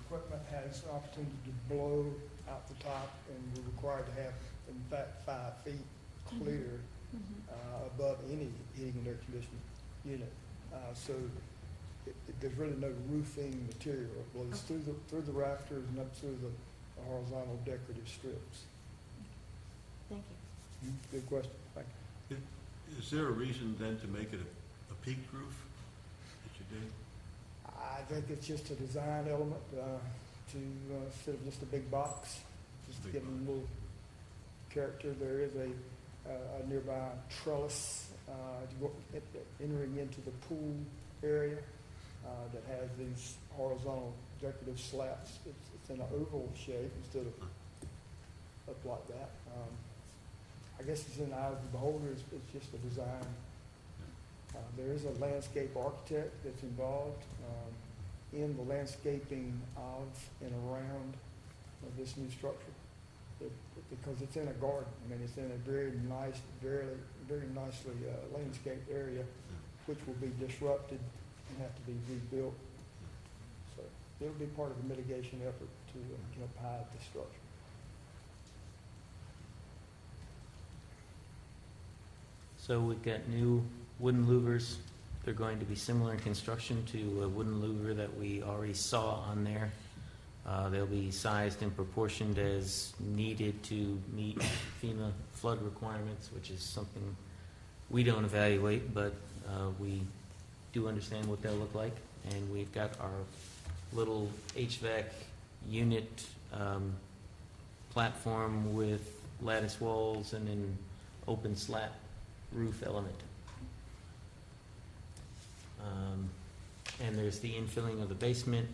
S13: equipment has an opportunity to blow out the top, and we're required to have, in fact, 5 feet clear above any heating and air conditioning unit. So there's really no roofing material. It blows through the rafters and up through the horizontal decorative strips.
S9: Thank you.
S13: Good question. Thank you.
S5: Is there a reason then to make it a peaked roof that you did?
S13: I think it's just a design element instead of just a big box, just to give them a little character. There is a nearby trellis entering into the pool area that has these horizontal decorative slats. It's in an oval shape instead of up like that. I guess it's in the eye of the beholder. It's just a design. There is a landscape architect that's involved in the landscaping of and around this new structure, because it's in a garden. I mean, it's in a very nice, very nicely landscaped area, which will be disrupted and have to be rebuilt. So it'll be part of the mitigation effort to help hide the structure.
S1: So we've got new wooden louvers. They're going to be similar in construction to a wooden louver that we already saw on there. They'll be sized and proportioned as needed to meet FEMA flood requirements, which is something we don't evaluate, but we do understand what they'll look like. And we've got our little HVAC unit platform with lattice walls and an open slat roof element. And there's the infilling of the basement.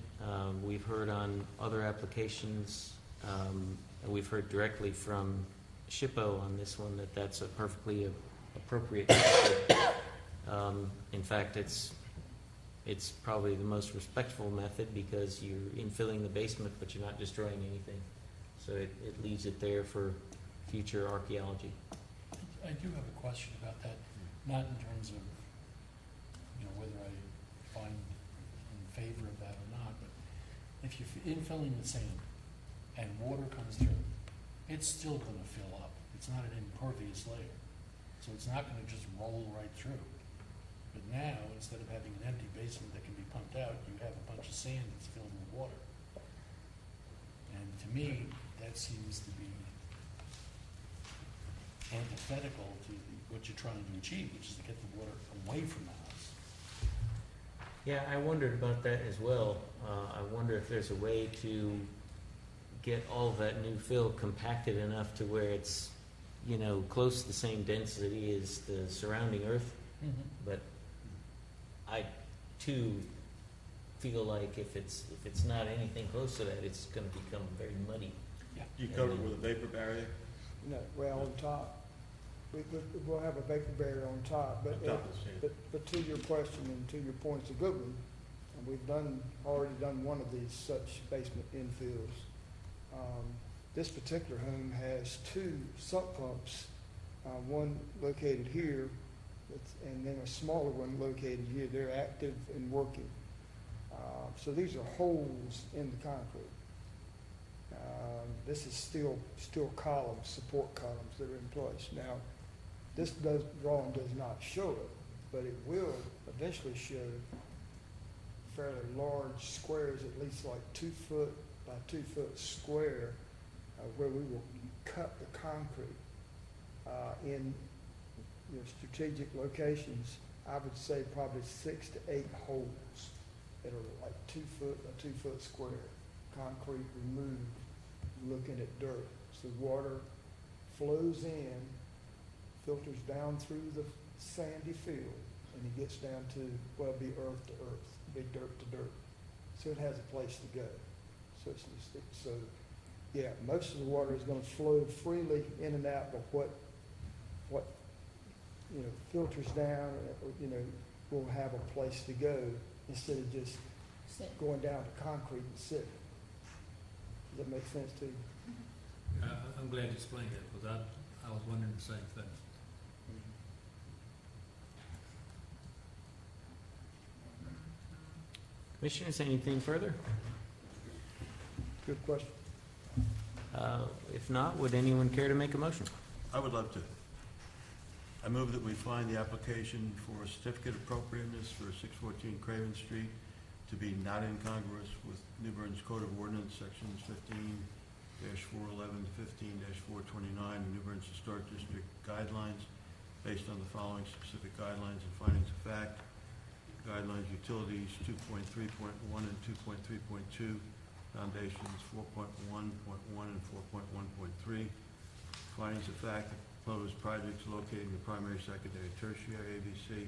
S1: We've heard on other applications, we've heard directly from SHPO on this one that that's a perfectly appropriate method. In fact, it's probably the most respectful method because you're infilling the basement, but you're not destroying anything. So it leaves it there for future archaeology.
S10: I do have a question about that, not in terms of, whether I find in favor of that or not, but if you're infilling with sand and water comes through, it's still going to fill up. It's not an impervious layer. So it's not going to just roll right through. But now, instead of having an empty basement that can be pumped out, you have a bunch of sand that's filled with water. And to me, that seems to be antithetical to what you're trying to achieve, which is to get the water away from the house.
S1: Yeah, I wondered about that as well. I wonder if there's a way to get all of that new fill compacted enough to where it's, close to the same density as the surrounding earth.
S10: Mm-hmm.
S1: But I, too, feel like if it's not anything close to that, it's going to become very muddy.
S10: Yeah.
S5: You cover it with a vapor barrier?
S13: No, well, on top. We'll have a vapor barrier on top, but,
S5: On top of the sand.
S13: but to your question and to your point, it's a good one. And we've already done one of these such basement infills. This particular home has two sump pumps, one located here, and then a smaller one located here. They're active and working. So these are holes in the concrete. This is still columns, support columns that are in place. Now, this drawing does not show it, but it will eventually show fairly large squares, at least like 2 foot by 2 foot square, where we will cut the concrete in strategic locations. I would say probably 6 to 8 holes that are like 2 foot by 2 foot square, concrete removed, looking at dirt. So water flows in, filters down through the sandy field, and it gets down to, well, be earth to earth, be dirt to dirt. So it has a place to go. So yeah, most of the water is going to flow freely in and out, but what filters down, will have a place to go instead of just going down to concrete and sitting. Does that make sense to you?
S14: I'm glad you explained that, because I was wondering the same thing.
S1: Commissioners, anything further?
S13: Good question.
S1: If not, would anyone care to make a motion?
S5: I would love to. I move that we find the application for a certificate of appropriateness for 614 Craven Street to be not incongruous with New Bern's Code of Ordinance, sections 15-411 to 15-429, and New Bern's Historic District guidelines, based on the following specific guidelines and findings of fact. guidelines, utilities 2.3.1 and 2.3.2, foundations 4.1.1 and 4.1.3. Findings of fact, the proposed projects located in the primary, secondary, tertiary ABC.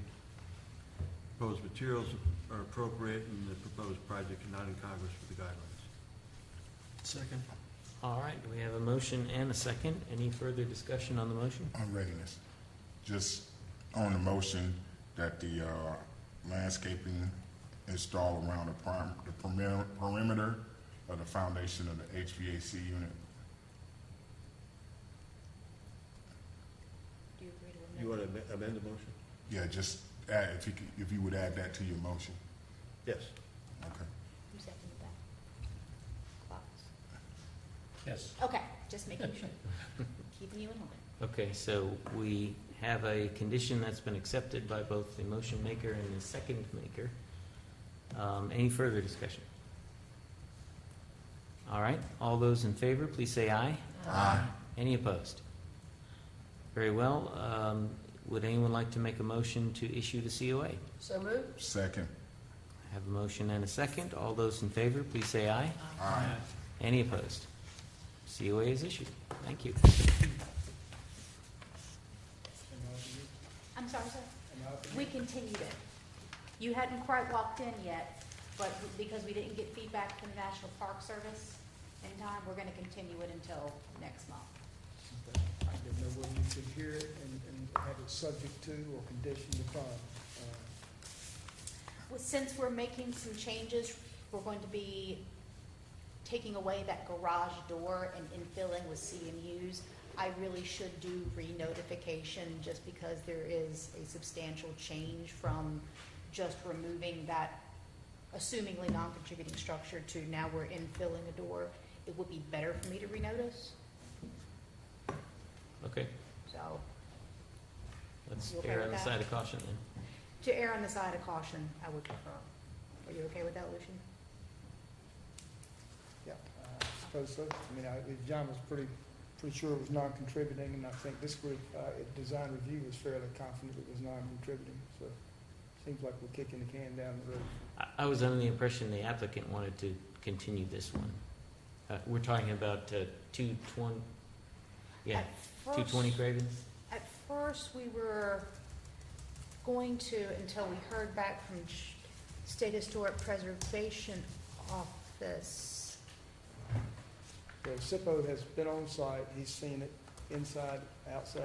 S5: Proposed materials are appropriate and the proposed project is not in Congress with the guidelines.
S10: Second.
S1: All right, we have a motion and a second. Any further discussion on the motion?
S8: On readiness, just on the motion that the landscaping installed around the perimeter of the foundation of the HVAC unit.
S2: Do you agree to
S5: You
S2: amend?
S5: want to amend the motion?
S8: Yeah, just add, if you would add that to your motion.
S5: Yes.
S8: Okay.
S2: Who seconded that? Klaus?
S10: Yes.
S2: Okay, just making sure. Keeping you in line.
S1: Okay, so we have a condition that's been accepted by both the motion maker and the second maker. Any further discussion? All right, all those in favor, please say aye.
S8: Aye.
S1: Any opposed? Very well. Would anyone like to make a motion to issue the COA?
S2: So moved.
S8: Second.
S1: I have a motion and a second. All those in favor, please say aye.
S8: Aye.
S1: Any opposed? COA is issued. Thank you.
S2: I'm sorry, sir? We continued it. You hadn't quite walked in yet, but because we didn't get feedback from the National Park Service in time, we're going to continue it until next month.
S13: I didn't know whether you could hear it and have it subject to or conditioned upon.
S2: Well, since we're making some changes, we're going to be taking away that garage door and infilling with CMUs. I really should do re-notification just because there is a substantial change from just removing that assumingly non-contributing structure to now we're infilling a door. It would be better for me to renotice,
S1: Okay,
S2: so
S1: let's
S2: You okay
S1: err
S2: with
S1: on the
S2: that?
S1: side of caution then.
S2: to err on the side of caution, I would prefer. Are you okay with that, Lucian?
S13: Yeah, I suppose so. I mean, John was pretty sure it was non-contributing, and I think this group, design review was fairly confident it was non-contributing, so seems like we're kicking the can down the road.
S1: I was under the impression the applicant wanted to continue this one. We're talking about 220, yeah,
S2: At first-
S1: 220 Craven?
S2: At first, we were going to, until we heard back from State Historic Preservation Office.
S13: Well, SIPO has been on site, he's seen it inside, outside.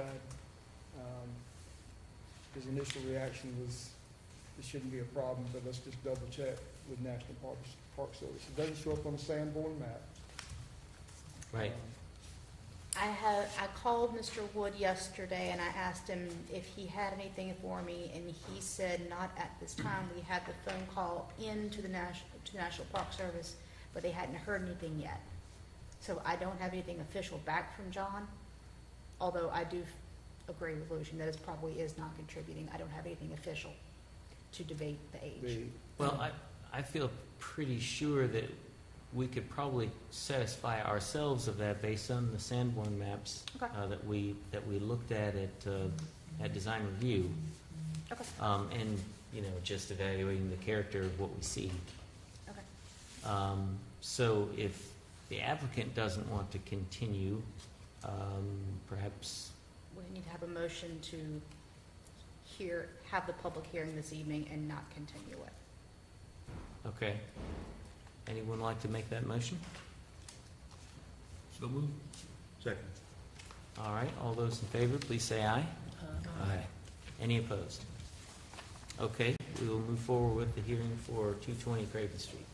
S13: His initial reaction was, it shouldn't be a problem, but let's just double check with National Park Service. It doesn't show up on the Sanborn map.
S1: Right.
S2: I called Mr. Wood yesterday and I asked him if he had anything for me, and he said not at this time. We had the phone call into the National Park Service, but they hadn't heard anything yet. So I don't have anything official back from John, although I do agree with Lucian that it probably is not contributing. I don't have anything official to debate the age.
S1: Well, I feel pretty sure that we could probably satisfy ourselves of that based on the Sanborn maps
S2: Okay.
S1: that we looked at design review,
S2: Okay,
S1: and just evaluating the character of what we see.
S2: okay.
S1: So if the applicant doesn't want to continue, perhaps
S2: We need to have a motion to have the public hearing this evening and not continue it.
S1: okay. Anyone like to make that motion?
S14: So moved.
S5: Second.
S1: All right, all those in favor, please say aye. Aye. Any opposed? Okay, we will move forward with the hearing for 220 Craven Street.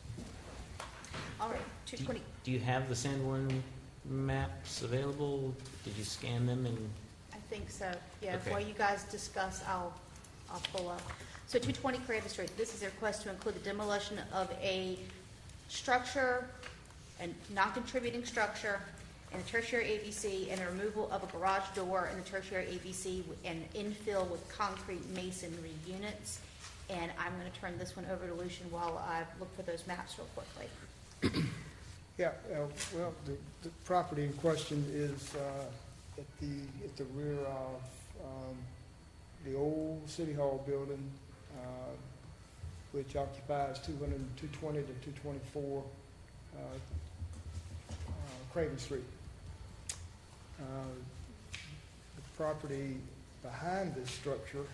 S2: All right, 220.
S1: Do you have the Sanborn maps available? Did you scan them and?
S2: I think so. Yeah,
S1: Okay.
S2: while you guys discuss, I'll pull up. So 220 Craven Street, this is a request to include the demolition of a structure, a non-contributing structure in the tertiary ABC, and the removal of a garage door in the tertiary ABC and infill with concrete masonry units. And I'm going to turn this one over to Lucian while I look for those maps real quickly.
S13: Yeah, well, the property in question is at the rear of the old City Hall building, which occupies 220 to 224 Craven Street. The property behind this structure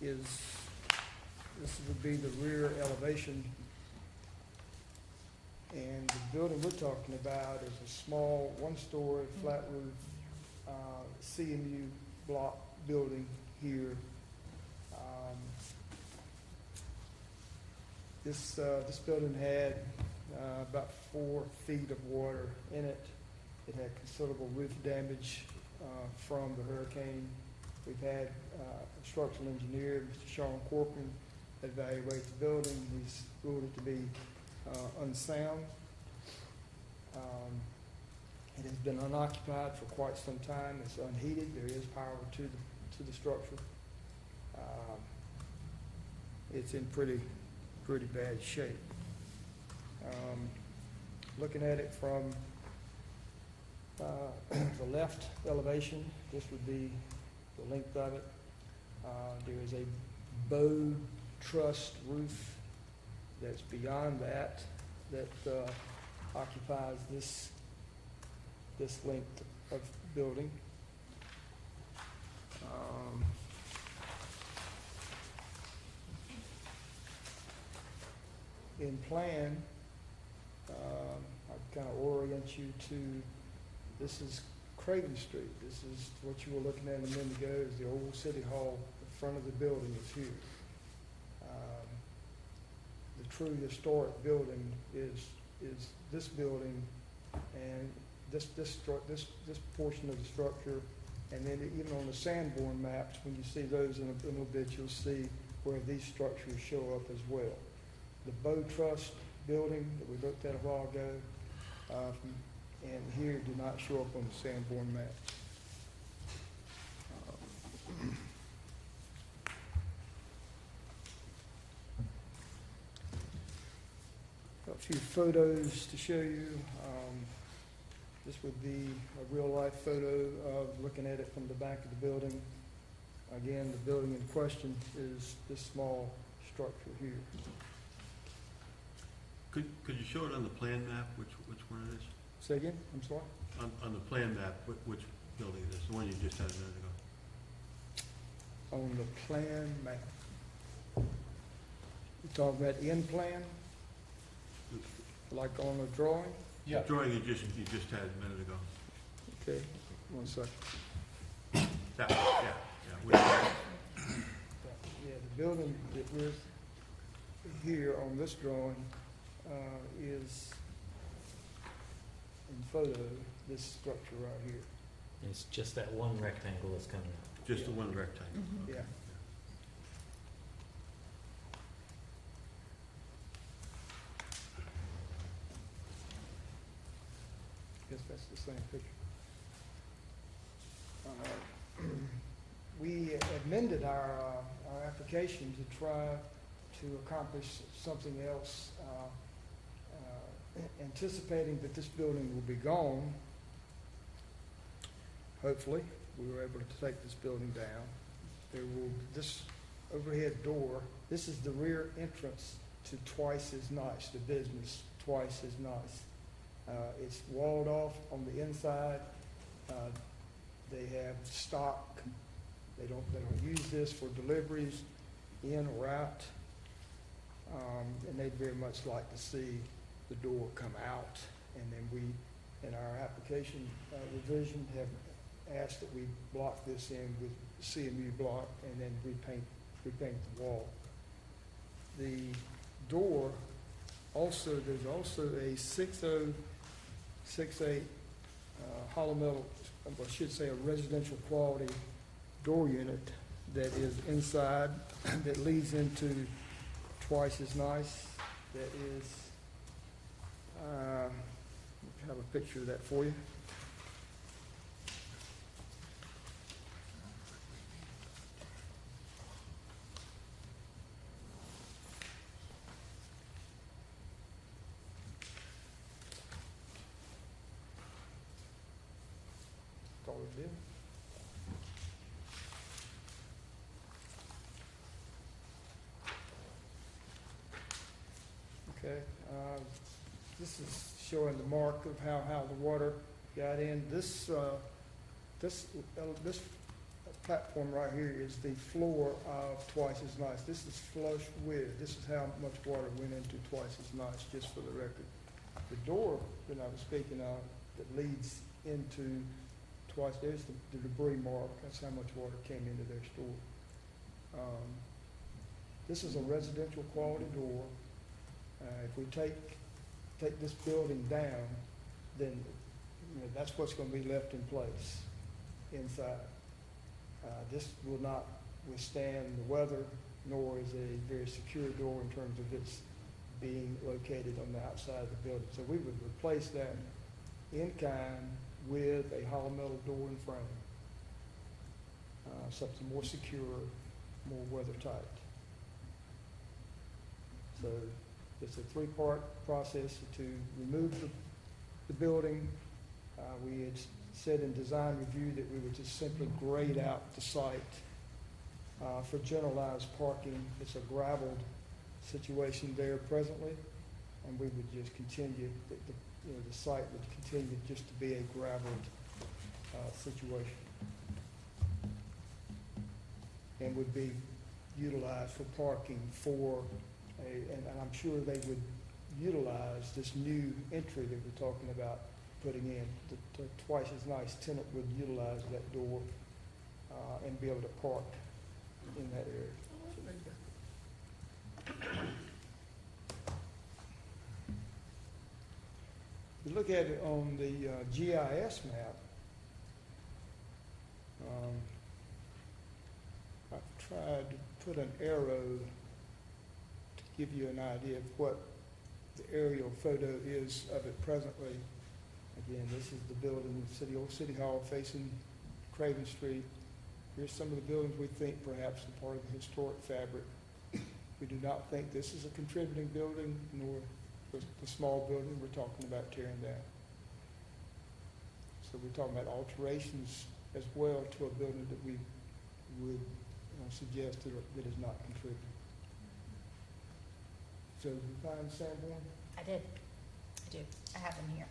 S13: this would be the rear elevation, and the building we're talking about is a small one-story flat roof CMU block building here. This building had about 4 feet of water in it. It had considerable roof damage from the hurricane. We've had a structural engineer, Mr. Sean Corcoran, evaluate the building. He's ruled it to be unsound. It has been unoccupied for quite some time. It's unheated. There is power to the structure. It's in pretty bad shape. Looking at it from the left elevation, this would be the length of it. There is a bow truss roof that's beyond that occupies this length of building. In plan, I kind of orient you to, this is Craven Street. This is what you were looking at a minute ago, is the old City Hall. The front of the building is here. The true historic building is this building and this portion of the structure, and then even on the Sanborn maps, when you see those in a little bit, you'll see where these structures show up as well. The Bow Trust building that we looked at a while ago, and here do not show up on the Sanborn map. A few photos to show you. This would be a real-life photo of looking at it from the back of the building. Again, the building in question is this small structure here.
S5: Could you show it on the plan map, which one it is?
S13: Say again? I'm sorry?
S5: On the plan map, which building it is, the one you just had a minute ago?
S13: On the plan map. You're talking about in plan? Like on a drawing?
S10: Yeah.
S5: The drawing you just had a minute ago.
S13: Okay, 1 second.
S5: That one,
S13: Yeah, the building that we're here on this drawing is in photo, this structure right here.
S1: It's just that one rectangle that's coming out.
S5: Just the one rectangle.
S13: Yeah. Guess that's the same picture. We amended our application to try to accomplish something else, anticipating that this building will be gone. Hopefully, we were able to take this building down. This overhead door, this is the rear entrance to Twice as Nice, the business Twice as Nice. It's walled off on the inside. They have stock. They don't use this for deliveries in or out. And they'd very much like to see the door come out. And then we, in our application revision, have asked that we block this in with CMU block and then repaint the wall. The door also, there's also a 6068 hollow metal, I should say a residential quality door unit that is inside that leads into Twice as Nice. That is, I have a picture of that for you. That's all it did. this is showing the mark of how the water got in. This platform right here is the floor of Twice as Nice. This is flush with. This is how much water went into Twice as Nice, just for the record. The door that I was speaking of that leads into Twice, there's the debris mark. That's how much water came into their store. This is a residential quality door. If we take this building down, then that's what's going to be left in place inside. This will not withstand the weather, nor is a very secure door in terms of its being located on the outside of the building. So we would replace that in kind with a hollow metal door and frame, something more secure, more weather tight. So it's a three-part process to remove the building. We had said in design review that we would just simply grade out the site for generalized parking. It's a graveled situation there presently, and we would just continue, the site would continue just to be a graveled situation, and would be utilized for parking for and I'm sure they would utilize this new entry that we're talking about putting in. The Twice as Nice tenant would utilize that door and be able to park in that area. If you look at it on the GIS map, I've tried to put an arrow to give you an idea of what the aerial photo is of it presently. Again, this is the building, old City Hall facing Craven Street. Here's some of the buildings we think perhaps are part of the historic fabric. We do not think this is a contributing building, nor the small building we're talking about tearing down. So we're talking about alterations as well to a building that we would suggest that is not contributing. So did you find Sanborn?
S2: I did. I do. I have them here.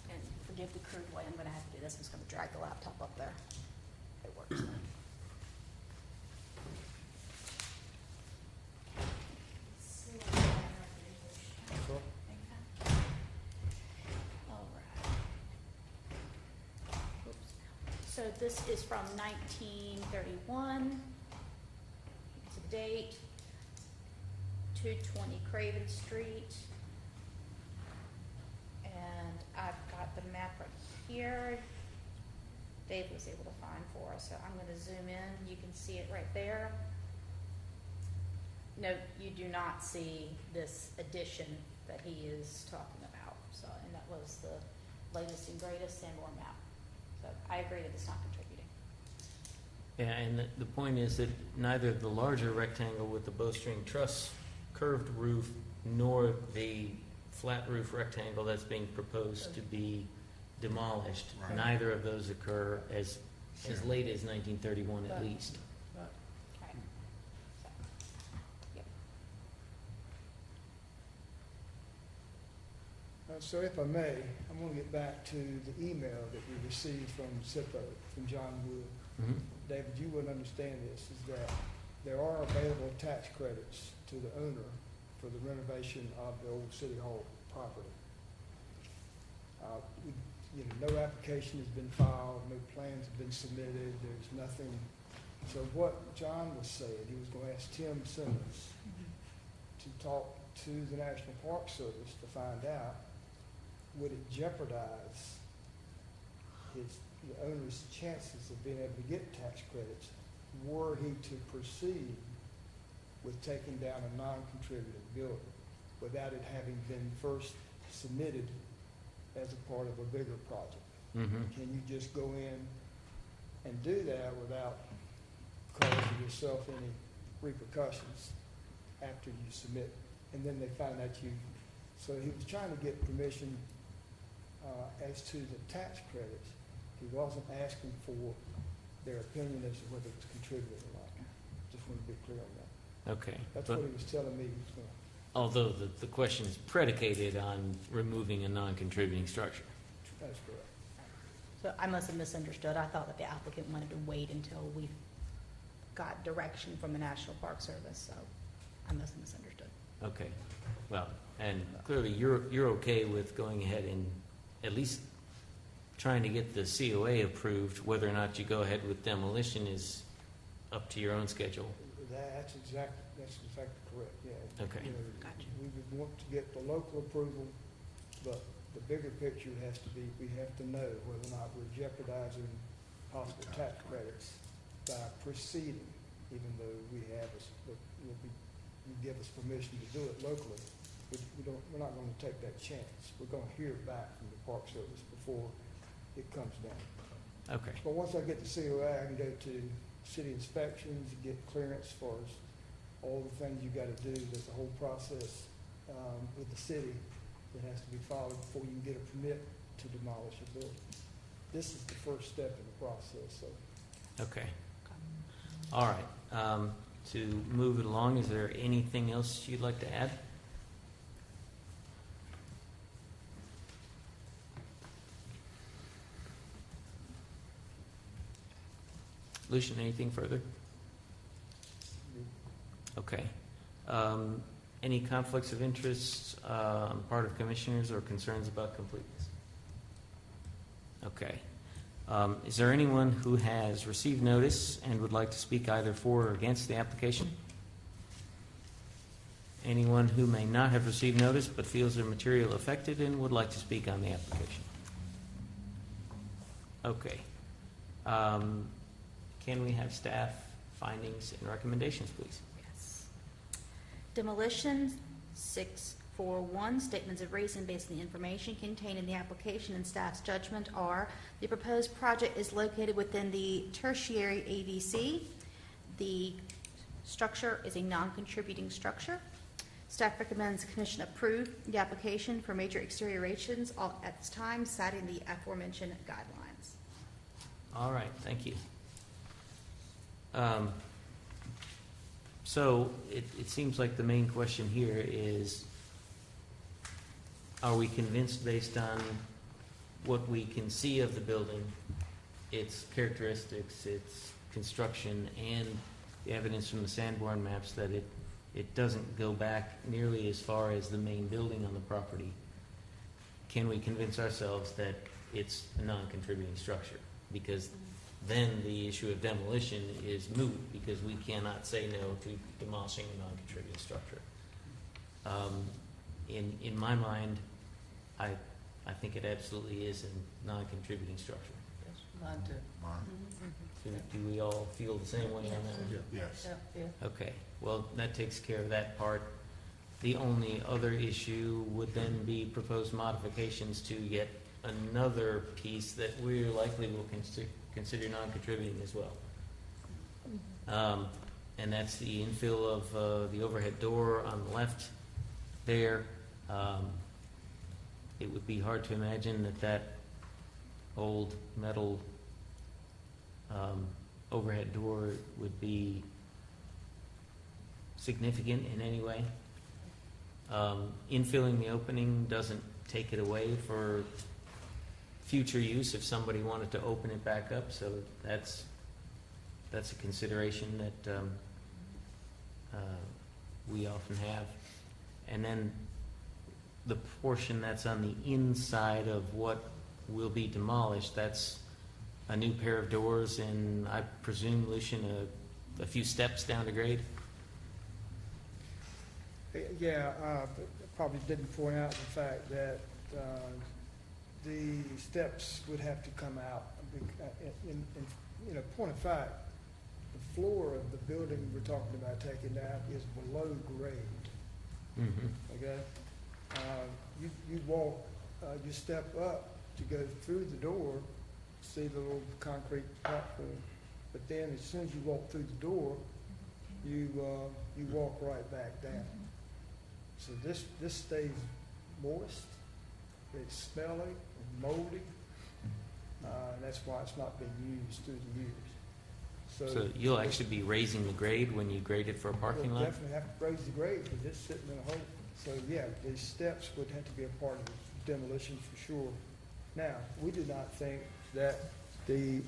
S2: And forgive the crude way I'm going to have to do this. I'm just going to drag the laptop up there. It works.
S13: Sure.
S2: All right. Oops. So this is from 1931. It's a date. 220 Craven Street. And I've got the map right here. Dave was able to find for us, so I'm going to zoom in. You can see it right there. No, you do not see this addition that he is talking about. So, and that was the latest and greatest Sanborn map. So I agree that it's not contributing.
S1: Yeah, and the point is that neither the larger rectangle with the bowstring truss curved roof nor the flat roof rectangle that's being proposed to be demolished,
S5: Right.
S1: neither of those occur as late as 1931 at least.
S2: Right. So, yep.
S13: So if I may, I'm going to get back to the email that we received from SIPO, from John Wood.
S1: Mhm.
S13: David, you would understand this, is that there are available tax credits to the owner for the renovation of the old City Hall property. No application has been filed, no plans have been submitted, there's nothing. So what John was saying, he was going to ask Tim Simmons to talk to the National Park Service to find out, would it jeopardize the owner's chances of being able to get tax credits were he to proceed with taking down a non-contributing building without it having been first submitted as a part of a bigger project?
S1: Mm-hmm.
S13: Can you just go in and do that without causing yourself any repercussions after you submit? And then they find out you, so he was trying to get permission as to the tax credits. He wasn't asking for their opinion as to whether it was contributing or not. Just want to be clear on that.
S1: Okay.
S13: That's
S1: But
S13: what he was telling me he was going to
S1: although the question is predicated on removing a non-contributing structure.
S13: That's correct.
S2: So I must have misunderstood. I thought that the applicant wanted to wait until we got direction from the National Park Service, so I must have misunderstood.
S1: Okay, well, and clearly you're okay with going ahead and at least trying to get the COA approved. Whether or not you go ahead with demolition is up to your own schedule.
S13: That's exactly correct, yeah.
S1: Okay.
S13: You know,
S2: Gotcha.
S13: we would want to get the local approval, but the bigger picture has to be, we have to know whether or not we're jeopardizing possible tax credits by proceeding, even though we have, you give us permission to do it locally. We're not gonna take that chance. We're gonna hear back from the Park Service before it comes down.
S1: Okay,
S13: But once I get the COA, I can go to city inspections, get clearance for all the things you gotta do. There's a whole process, with the city that has to be followed before you can get a permit to demolish a building. This is the first step in the process, so.
S1: okay. All right, to move it along, is there anything else you'd like to add? Lucian, anything further? Okay. Any conflicts of interest on the part of commissioners or concerns about completeness? Okay. Is there anyone who has received notice and would like to speak either for or against the application? Anyone who may not have received notice but feels their material affected and would like to speak on the application? Okay. Can we have staff findings and recommendations, please?
S2: Yes. Demolition 641, statements of reason based on the information contained in the application and staff's judgment are: the proposed project is located within the tertiary ADC. The structure is a non-contributing structure. Staff recommends the commission approve the application for major exteriorations at this time, citing the aforementioned guidelines.
S1: All right, thank you. So it seems like the main question here is, are we convinced based on what we can see of the building, its characteristics, its construction, and the evidence from the Sanborn maps that it doesn't go back nearly as far as the main building on the property? Can we convince ourselves that it's a non-contributing structure? Because then the issue of demolition is moot, because we cannot say no to demolishing a non-contributing structure. In my mind, I think it absolutely is a non-contributing structure.
S15: Mine too.
S1: Do we all feel the same way on that one?
S8: Yes.
S15: Yeah.
S1: Okay, well, that takes care of that part. The only other issue would then be proposed modifications to yet another piece that we likely will consider non-contributing as well. And that's the infill of the overhead door on the left there. It would be hard to imagine that old metal overhead door would be significant in any way. Infilling the opening doesn't take it away for future use if somebody wanted to open it back up, so that's a consideration that we often have. And then the portion that's on the inside of what will be demolished, that's a new pair of doors and, I presume, Lucian, a few steps down to grade?
S13: Yeah, probably didn't point out the fact that the steps would have to come out. In point of fact, the floor of the building we're talking about taking down is below grade.
S1: Mm-hmm.
S13: Okay? You walk, you step up to go through the door, see the little concrete platform, but then as soon as you walk through the door, you walk right back down. So this stays moist, it's smelly and moldy, and that's why it's not been used through the years.
S1: So you'll actually be raising the grade when you grade it for a parking
S13: We'll
S1: lot?
S13: definitely have to raise the grade because it's sitting in a hole. So, yeah, these steps would have to be a part of the demolition for sure. Now, we do not think that the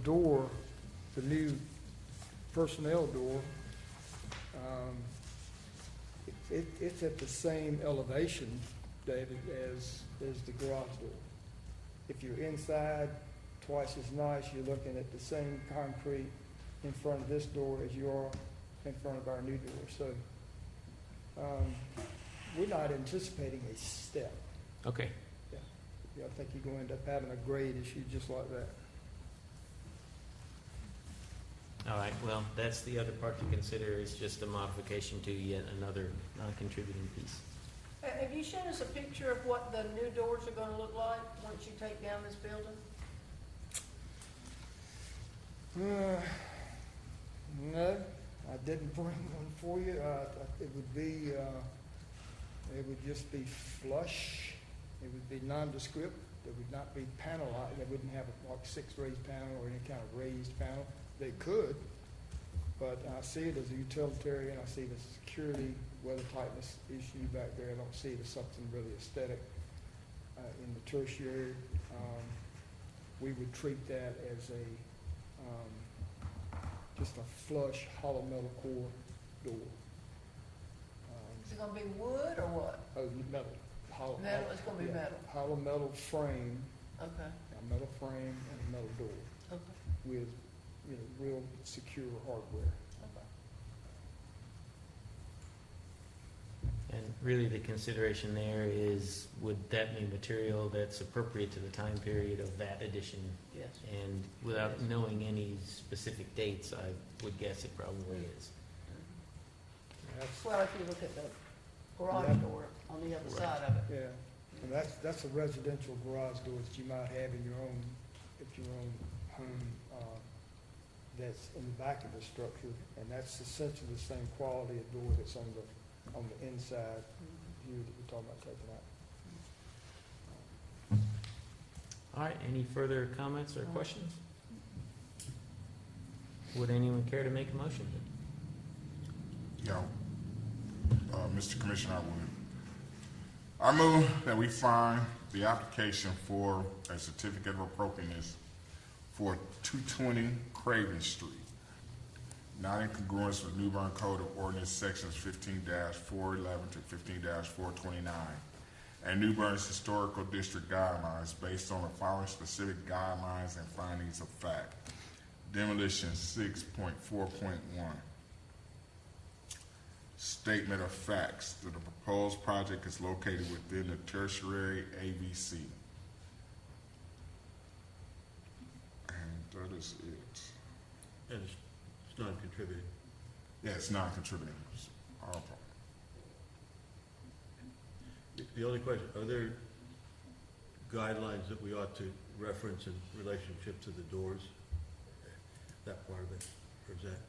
S13: door, the new personnel door, it's at the same elevation, David, as the garage door. If you're inside, twice as nice, you're looking at the same concrete in front of this door as you are in front of our new door. So we're not anticipating a step.
S1: Okay.
S13: Yeah, I think you're going to end up having a grade issue just like that.
S1: All right, well, that's the other part to consider, is just a modification to yet another non-contributing piece.
S15: Have you shown us a picture of what the new doors are gonna look like once you take down this building?
S13: No, I didn't bring one for you. It would just be flush. It would be nondescript. There would not be panel light. They wouldn't have a six raised panel or any kind of raised panel. They could, but I see it as a utilitarian. I see the security, weather tightness issue back there. I don't see it as something really aesthetic. In the tertiary, we would treat that as just a flush hollow metal core door.
S15: Is it gonna be wood or what?
S13: Oh, metal. Hollow,
S15: Metal, it's gonna be metal.
S13: Hollow metal frame,
S15: Okay,
S13: a metal frame and a metal door
S15: okay,
S13: with, real secure hardware.
S15: okay.
S1: And really, the consideration there is, would that be material that's appropriate to the time period of that addition?
S15: Yes.
S1: And without knowing any specific dates, I would guess it probably is.
S13: That's,
S15: Well, if you look at the garage
S13: Yeah.
S15: door on the other
S1: Right.
S15: side of it.
S13: yeah, and that's a residential garage door that you might have in your own home, that's in the back of the structure, and that's essentially the same quality of door that's on the inside view that we're talking about taking out.
S1: All right, any further comments or questions? Would anyone care to make a motion?
S8: Mr. Commissioner, I move that we find the application for a certificate of appropriateness for 220 Craven Street, not in congruence with New Bern Code of Ordinance Sections 15-411 to 15-429, and New Bern's Historical District Guidelines based on the following specific guidelines and findings of fact. Demolition 6.4.1. Statement of facts that the proposed project is located within the tertiary AVC. And that is it.
S5: And it's non-contributing.
S8: Yeah, it's non-contributing. It's our problem.
S5: The only question, are there guidelines that we ought to reference in relationship to the doors? That part of it, or is that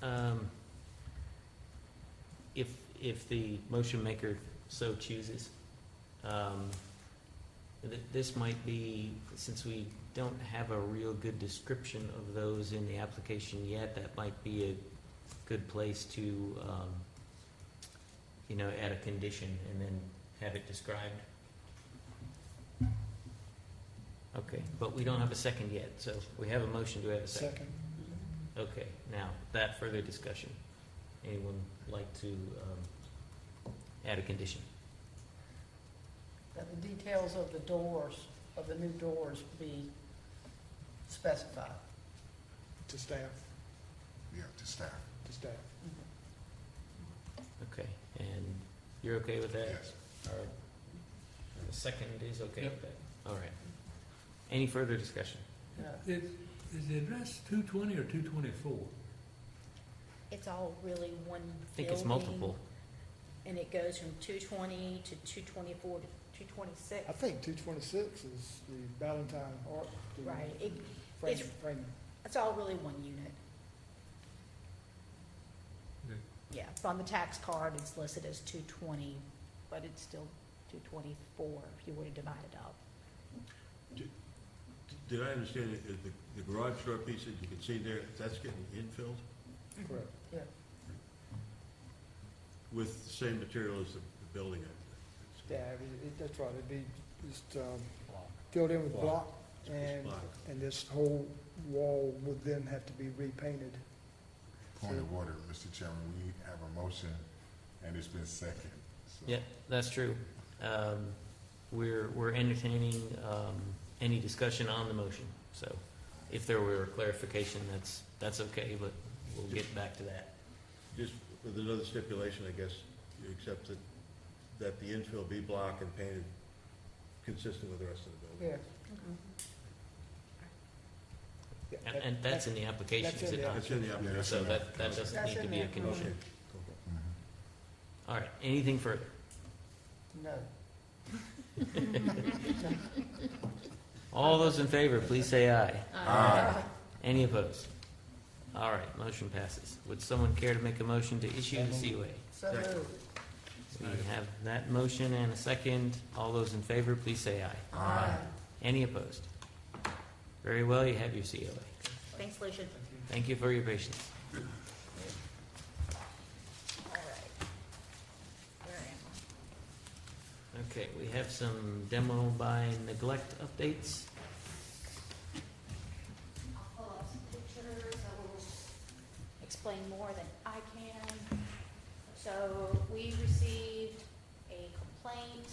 S5: irrelevant?
S1: If the motion maker so chooses, this might be, since we don't have a real good description of those in the application yet, that might be a good place to, add a condition and then have it described. Okay, but we don't have a second yet, so we have a motion. Do we have a second?
S13: Second.
S1: Okay, now, that further discussion. Anyone like to add a condition?
S15: That the details of the doors, of the new doors be specified.
S13: To staff,
S8: Yeah, to staff.
S13: to staff.
S1: Okay, and you're okay with that?
S8: Yes.
S1: All right. The second is okay
S10: Yep.
S1: with that? All right. Any further discussion?
S15: Yeah.
S14: Is the address 220 or 224?
S2: It's all really one
S1: I think it's
S2: building,
S1: multiple.
S2: And it goes from 220 to 224 to 226.
S13: I think 226 is the Valentine Art. the
S2: Right.
S13: frame- framing.
S2: It's all really one unit.
S14: Okay.
S2: Yeah, on the tax card, it's listed as 220, but it's still 224 if you were to divide it up.
S5: Did I understand it, the garage door piece that you can see there, that's getting infilled?
S13: Correct.
S15: Yeah.
S5: with the same material as the building.
S13: Yeah, that's right, it'd be just filled in with block, and,
S5: block.
S13: and this whole wall would then have to be repainted.
S8: Point of order, Mr. Chairman, we have a motion and it's been seconded. So-
S1: Yeah, that's true. We're entertaining any discussion on the motion. So if there were a clarification, that's okay, but we'll get back to that.
S5: Just with another stipulation, I guess, you accept that the infill be block and painted consistent with the rest of the building.
S13: Yeah.
S1: And that's in the application,
S13: That's
S1: is
S13: in
S1: it
S13: the
S1: not?
S5: It's in the
S8: Yeah,
S5: application.
S8: that's
S1: So
S8: in the
S1: that
S8: application.
S1: doesn't
S2: That's
S1: need to
S2: in
S1: be a
S2: there.
S1: condition.
S5: Okay, cool.
S8: Mhm.
S1: All right, anything further?
S15: No.
S1: All those in favor, please say aye.
S8: Aye.
S1: Any opposed? All right, motion passes. Would someone care to make a motion to issue the COA?
S15: So moved.
S1: We have that motion and a second. All those in favor, please say aye.
S15: Aye.
S1: Any opposed? Very well, you have your COA.
S2: Thanks, Lucian.
S1: Thank you for your patience.
S2: All right. Where am I?
S1: Okay, we have some demo by neglect updates.
S2: I'll pull up some pictures, I will explain more than I can. So we received a complaint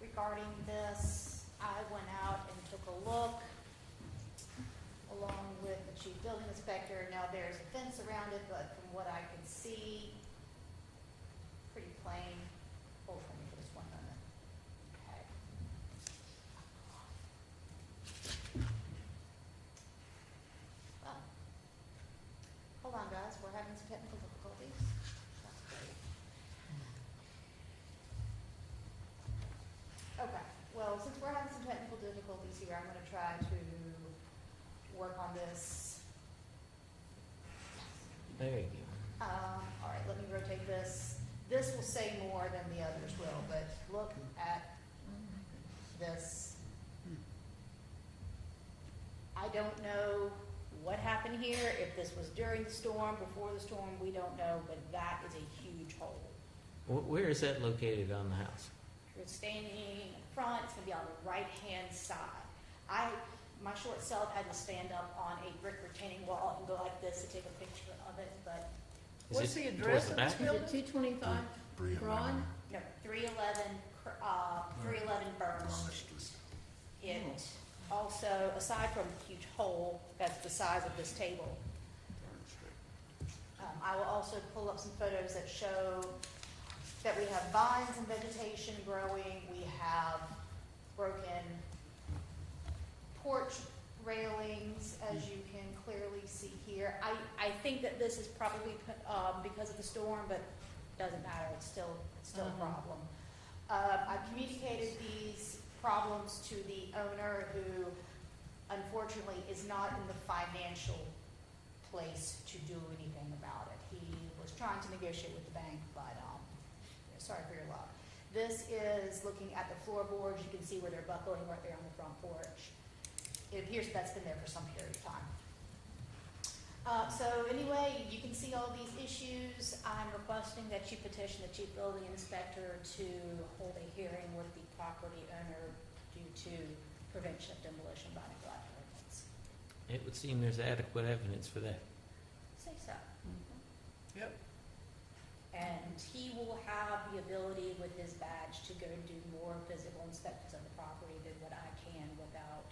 S2: regarding this. I went out and took a look along with the chief building inspector. Now, there's a fence around it, but from what I can see, pretty plain. Hold for me for just one moment. Okay. Well, hold on, guys, we're having some technical difficulties. That's great. Okay, well, since we're having some technical difficulties here, I'm gonna try to work on this.
S1: There you go.
S2: All right, let me rotate this. This will say more than the others will, but look at this. I don't know what happened here, if this was during the storm, before the storm, we don't know, but that is a huge hole.
S1: Where is that located on the house?
S2: If you're standing in front, it's gonna be on the right-hand side. My short self had to stand up on a brick retaining wall and go like this to take a picture of it, but,
S1: Is
S15: What's
S1: it
S15: the
S1: towards
S15: address
S1: the
S15: of this
S1: back?
S9: Is
S15: building?
S9: it 225 Broad?
S2: no, 311 Bern Street. It also, aside from the huge hole, that's the size of this table. I will also pull up some photos that show that we have vines and vegetation growing. We have broken porch railings, as you can clearly see here. I think that this is probably because of the storm, but doesn't matter, it's still a problem. I've communicated these problems to the owner, who unfortunately is not in the financial place to do anything about it. He was trying to negotiate with the bank, but sorry for your luck. This is looking at the floorboards. You can see where they're buckling right there on the front porch. It appears that's been there for some period of time. So anyway, you can see all these issues. I'm requesting that you petition the chief building inspector to hold a hearing with the property owner due to prevention of demolition by neglect ordinance.
S1: It would seem there's adequate evidence for that.
S2: Say so.
S15: Yep.
S2: And he will have the ability with his badge to go do more physical inspections of the property than what I can without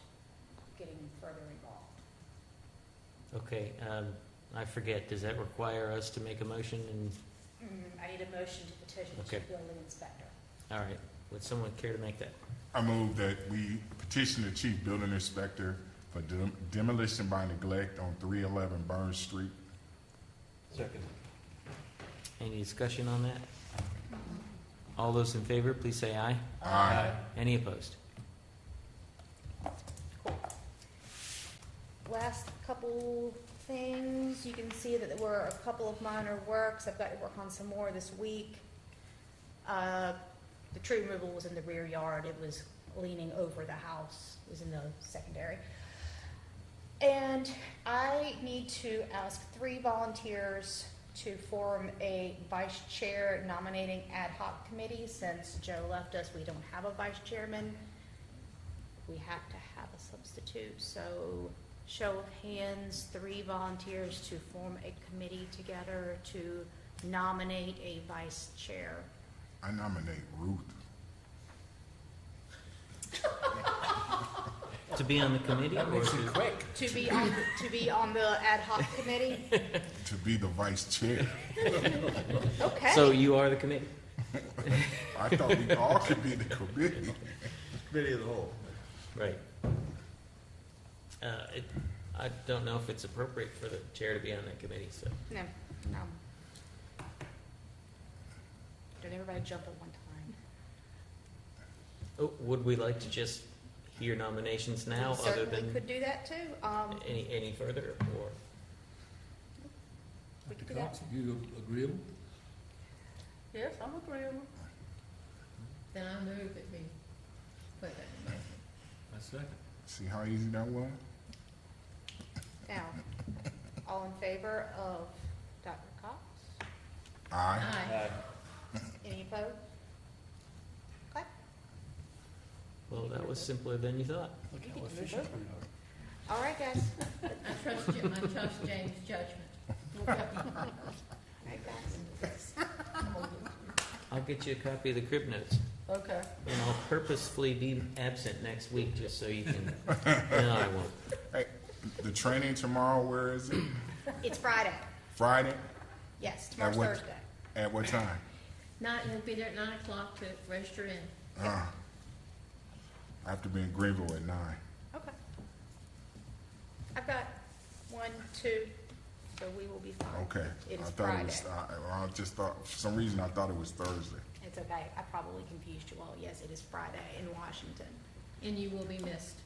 S2: getting further involved.
S1: Okay, I forget, does that require us to make a motion? And
S2: I need a motion to petition the
S1: Okay.
S2: chief building inspector.
S1: all right, would someone care to make that?
S8: I move that we petition the chief building inspector for demolition by neglect on 311 Bern Street.
S5: Second.
S1: Any discussion on that? All those in favor, please say aye.
S8: Aye.
S1: Any opposed?
S2: Last couple things, you can see that there were a couple of minor works. I've got to work on some more this week. The tree removal was in the rear yard. It was leaning over the house. It was in the secondary. And I need to ask 3 volunteers to form a vice chair nominating ad hoc committee. Since Joe left us, we don't have a vice chairman. We have to have a substitute. So show of hands, 3 volunteers to form a committee together to nominate a vice chair.
S8: I nominate Ruth.
S1: To be on the committee or to?
S2: To be on the ad hoc committee?
S8: To be the vice chair.
S2: Okay.
S1: So you are the committee?
S8: I thought we all could be the committee.
S5: Committee of the whole.
S1: Right. I don't know if it's appropriate for the chair to be on that committee, so.
S2: No. Don't everybody jump at one time.
S1: Oh, would we like to just hear nominations now,
S2: We
S1: other
S2: certainly
S1: than
S2: could do that too.
S1: any further, or?
S2: We could do that.
S14: You agreeable?
S15: Yes, I'm agreeable.
S9: Then I move that we put that in motion.
S14: I second.
S8: See how easy that was?
S2: Now, all in favor of Dr. Cox?
S8: Aye.
S9: Aye.
S2: Any opposed? Okay.
S1: Well, that was simpler than you thought.
S10: Look
S2: You
S10: how
S2: can move
S10: efficient
S2: over.
S10: we are.
S2: All right, guys.
S9: I trust James' judgment.
S2: All right, guys.
S1: I'll get you a copy of the crib notes,
S15: Okay.
S1: and I'll purposefully be absent next week just so you can, no, I won't.
S8: Hey, the training tomorrow, where is it?
S2: It's Friday.
S8: Friday?
S2: Yes, tomorrow's
S8: what-
S2: Thursday.
S8: At what time?
S9: You'll be there at 9 o'clock to register in.
S8: I have to be in Greenville at 9.
S2: Okay. I've got 1, 2, so we will be fine.
S8: Okay.
S2: It is
S8: I thought
S2: Friday.
S8: it was, I just thought, for some reason, I thought it was Thursday.
S2: It's okay. I probably confused you all. Yes, it is Friday in Washington.
S9: And you will be missed.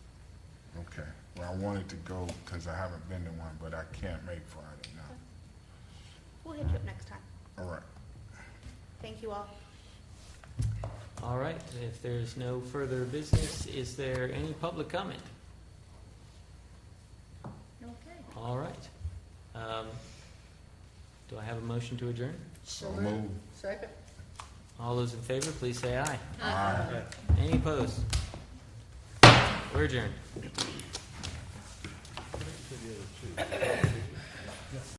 S8: Okay. Well, I wanted to go because I haven't been to one, but I can't make Friday now.
S2: We'll hit you up next time.
S8: All right.
S2: Thank you all.
S1: All right, if there's no further business, is there any public comment?
S9: Okay.
S1: All right. Do I have a motion to adjourn?
S8: So move.
S15: Second.
S1: All those in favor, please say aye.
S8: Aye.
S1: Any opposed? We're adjourned.